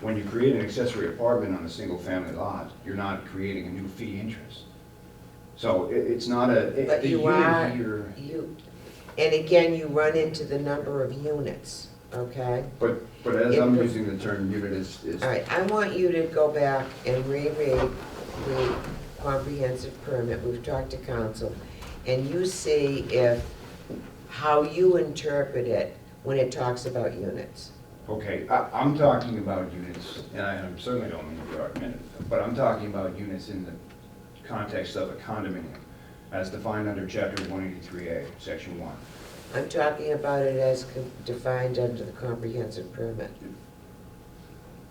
When you create an accessory apartment on a single-family lot, you're not creating a new fee interest. So it's not a, But the you unit are, here, and again, you run into the number of units, okay? but as I'm using the term unit is All right, I want you to go back and reread the comprehensive permit, we've talked to council, and you see if, how you interpret it when it talks about units. okay, I'm talking about units, and I certainly don't mean to be argumentative, but I'm talking about units in the context of a condominium, as defined under chapter 183A, section 1. I'm talking about it as defined under the comprehensive permit.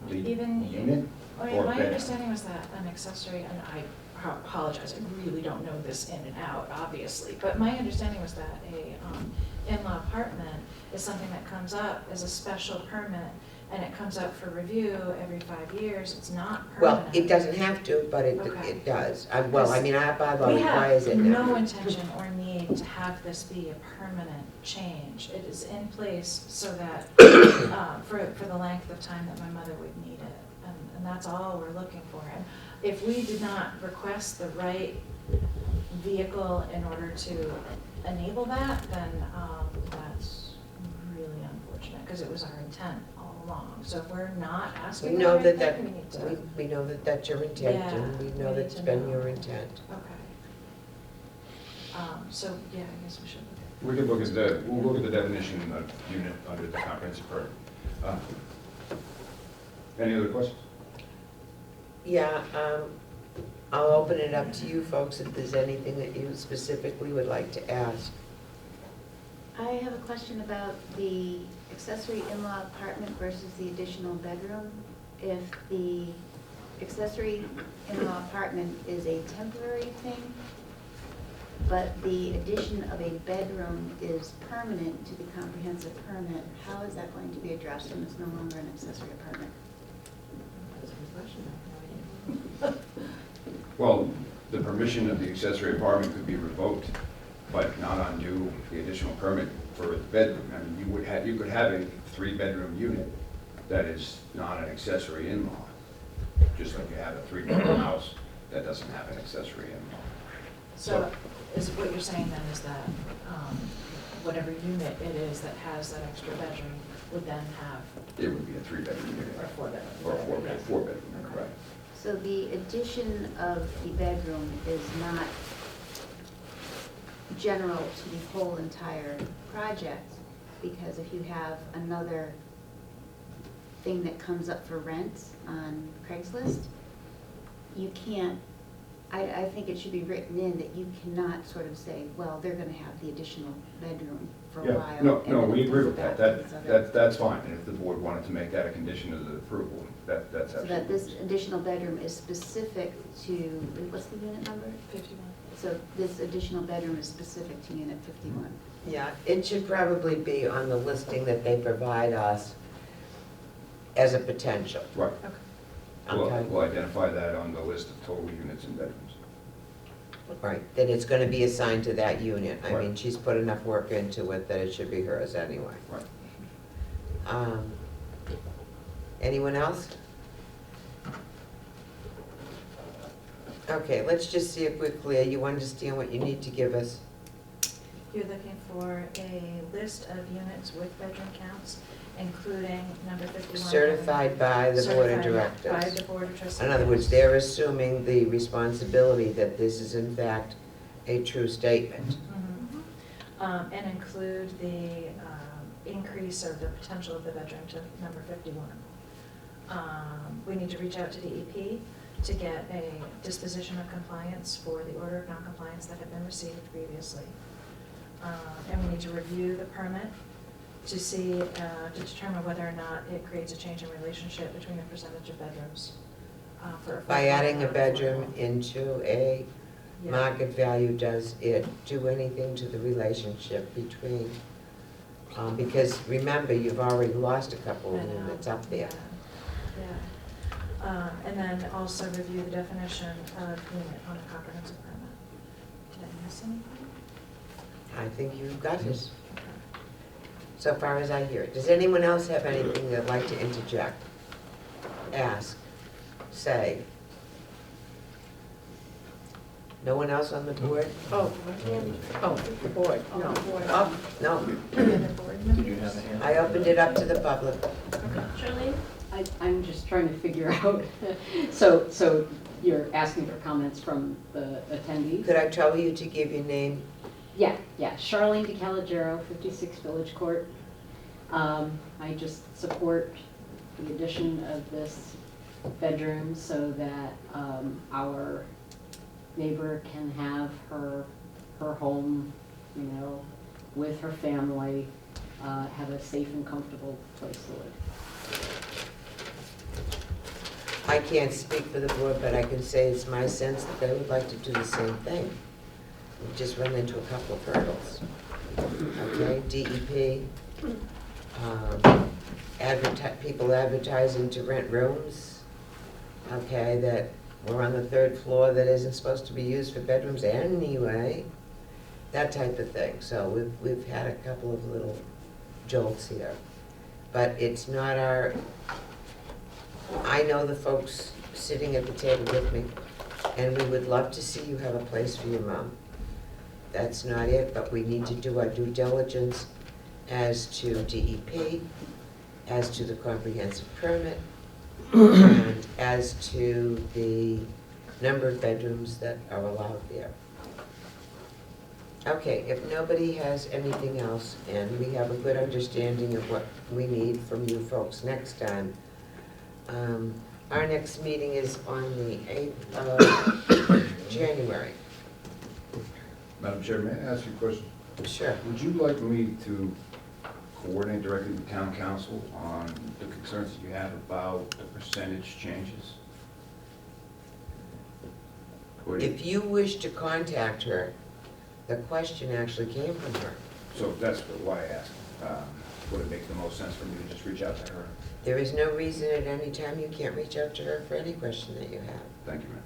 The Even, unit my or bed? understanding was that an accessory, and I apologize, I really don't know this in and out, obviously, but my understanding was that a in-law apartment is something that comes up as a special permit, and it comes up for review every 5 years, it's not permanent. Well, it doesn't have to, but Okay. it does. Well, I mean, our bylaw We requires it have now. no intention or need to have this be a permanent change. It is in place so that, for the length of time that my mother would need it. And that's all we're looking for. And if we did not request the right vehicle in order to enable that, then that's really unfortunate, because it was our intent all along. So if we're not We asking know the right that thing, we need to. we know that that's your intent, Yeah, and we know we that need it's to been know. your intent. Okay. So, yeah, I guess we should look at. We could look at we'll look at the definition of unit under the comprehensive permit. Any other questions? Yeah, I'll open it up to you folks if there's anything that you specifically would like to ask. I have a question about the accessory in-law apartment versus the additional bedroom. If the accessory in-law apartment is a temporary thing, but the addition of a bedroom is permanent to the comprehensive permit, how is that going to be addressed when it's no longer an accessory apartment? That's a good question. I have no idea. Well, the permission of the accessory apartment could be revoked, but not undo the additional permit for the bedroom. I mean, you could have a 3-bedroom unit that is not an accessory in-law, just like you have a 3-bedroom house that doesn't have an accessory in-law. So is what you're saying then is that whatever unit it is that has that extra bedroom would then have, It would be a 3-bedroom unit. or a 4-bedroom? Or a 4-bedroom, correct. So the addition of the bedroom is not general to the whole entire project, because if you have another thing that comes up for rent on Craigslist, you can't, I think it should be written in that you cannot sort of say, well, they're gonna have the additional bedroom for a Yeah, while. no, and no, then we it agree comes with that. back to this other- That's fine. And if the board wanted to make that a condition of the approval, that's So absolutely. that this additional bedroom is specific to, what's the unit number? 51. So this additional bedroom is specific to unit 51. Yeah, it should probably be on the listing that they provide us as a potential. Right. Okay. We'll identify that on the list of total units and bedrooms. Right, then it's gonna be assigned to that unit. I Right. mean, she's put enough work into it that it should be hers anyway. Right. Anyone else? Okay, let's just see if we're clear. You understand what you need to give us? You're looking for a list of units with bedroom counts, including number 51. Certified by the Board of Certified Directors. by the Board of Trustees. In other words, they're assuming the responsibility that this is in fact a true statement. And include the increase or the potential of the bedroom to number 51. We need to reach out to DEP to get a disposition of compliance for the order of noncompliance that had been received previously. And we need to review the permit to see, to determine whether or not it creates a change in relationship between the percentage of bedrooms. For By adding a bedroom into a Yeah. market value, does it do anything to the relationship between, because remember, you've already lost a couple of I know. units up there. Yeah. And then also review the definition of unit on a comprehensive permit. Did I miss anything? I think you've got it, so far as I hear it. Does anyone else have anything they'd like to interject? Ask, say? No one else on the board? Oh, the board, no. Oh, no. Did you have a hand? I opened it up to the public. Charlene? I'm just trying to figure out, so you're asking for comments from the attendees? Could I trouble you to give your name? Yeah, Charlene DeCalagero, 56 Village Court. I just support the addition of this bedroom so that our neighbor can have her home, you know, with her family, have a safe and comfortable place to live. I can't speak for the board, but I can say it's my sense that they would like to do the same thing. We just run into a couple of hurdles. Okay, DEP, people advertising to rent rooms, okay, that we're on the 3rd floor that isn't supposed to be used for bedrooms anyway, that type of thing. So we've had a couple of little jolts here. But it's not our, I know the folks sitting at the table with me, and we would love to see you have a place for your mom. That's not it, but we need to do our due diligence as to DEP, as to the comprehensive permit, and as to the number of bedrooms that are allowed there. Okay, if nobody has anything else, and we have a good understanding of what we need from you folks next time, Our next meeting is on the 8th of January. Madam Chair, may I ask you a question? Sure. Would you like me to coordinate directly with town council on the concerns that you have about the percentage changes? Or do you- If you wish to contact her, the question actually came from her. So that's why I asked. Would it make the most sense for me to just reach out to her? There is no reason at any time you can't reach out to her for any question that you have. Thank you, ma'am.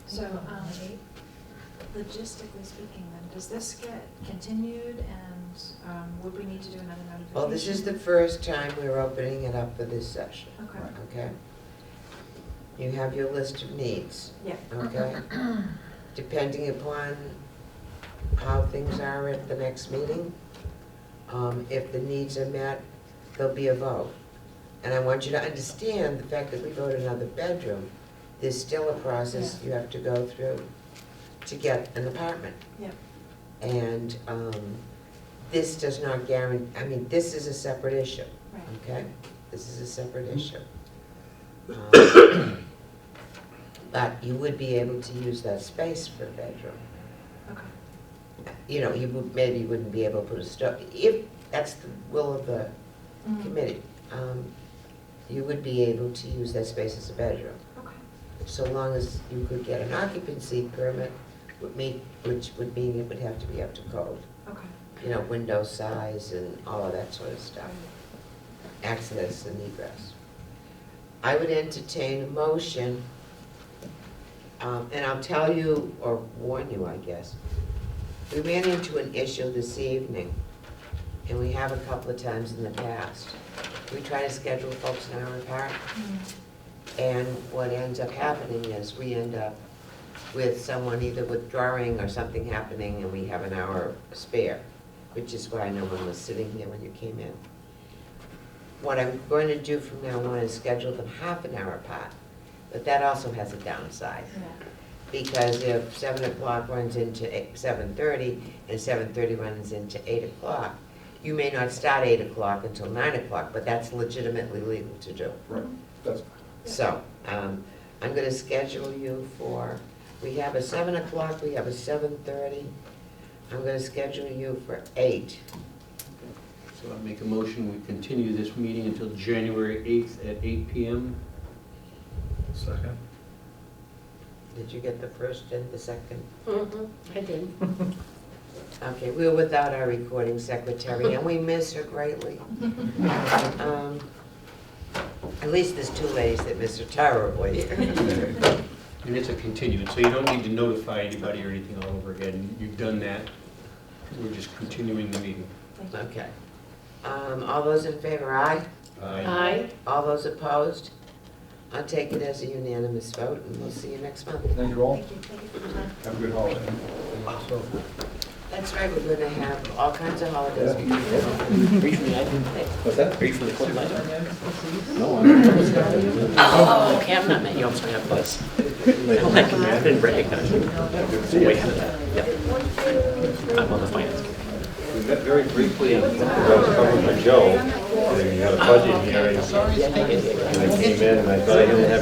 So, logistically speaking then, does this get continued and would we need to do another notification? Well, this is the first time we're opening it up for this session, Okay. okay? You have your list of needs, Yeah. okay? Depending upon how things are at the next meeting, if the needs are met, there'll be a vote. And I want you to understand the fact that we voted another bedroom, there's still a process you have to go through to get an apartment. Yeah. And this does not guarantee, I mean, this is a separate issue, Right. okay? This is a separate Mm-hmm. issue. But you would be able to use that space for a bedroom. Okay. You know, you would, maybe you wouldn't be able to put a stove, if that's the will of the Mhm. committee. You would be able to use that space as a bedroom, Okay. so long as you could get an occupancy permit, which would mean it would have to be up to code. Okay. You know, window size and all of that sort of stuff, access and egress. I would entertain a motion, and I'll tell you, or warn you, I guess. We ran into an issue this evening, and we have a couple of times in the past. We try to schedule folks an hour apart, and what ends up happening is we end up with someone either withdrawing or something happening, and we have an hour spare, which is why no one was sitting here when you came in. What I'm going to do from now on is schedule them half an hour apart, but that also has a downside. Because if 7 o'clock runs into 7:30 and 7:30 runs into 8 o'clock, you may not start 8 o'clock until 9 o'clock, but that's legitimately legal to do. Right, that's So, I'm gonna schedule you for, we have a 7 o'clock, we have a 7:30. I'm gonna schedule you for 8. So I'll make a motion, we continue this meeting until January 8th at 8 PM. Second? Did you get the first and the second? I did. Okay, we were without our recording secretary, and we miss her greatly. At least there's two ladies that miss her terribly. And it's a continuance, so you don't need to notify anybody or anything all over again. You've done that. We're just continuing the meeting. Okay. All those in favor, aye? Aye. All those opposed? I'll take it as a unanimous vote, and we'll see you next month. Thank you all. Thank you. Thank you for your time. Have a good holiday. That's right, we're gonna have all kinds of holidays. Briefly, I didn't, what's that? Briefly, the Cliff Light. No, Oh, okay, I'm not mad. You also have Buzz. I don't like him, man. I didn't recognize him. Way ahead of that. Yep. I'm on the finance committee. We met very briefly, I was covering for Joe, and we had a budget hearing, and I came in and I thought I didn't have any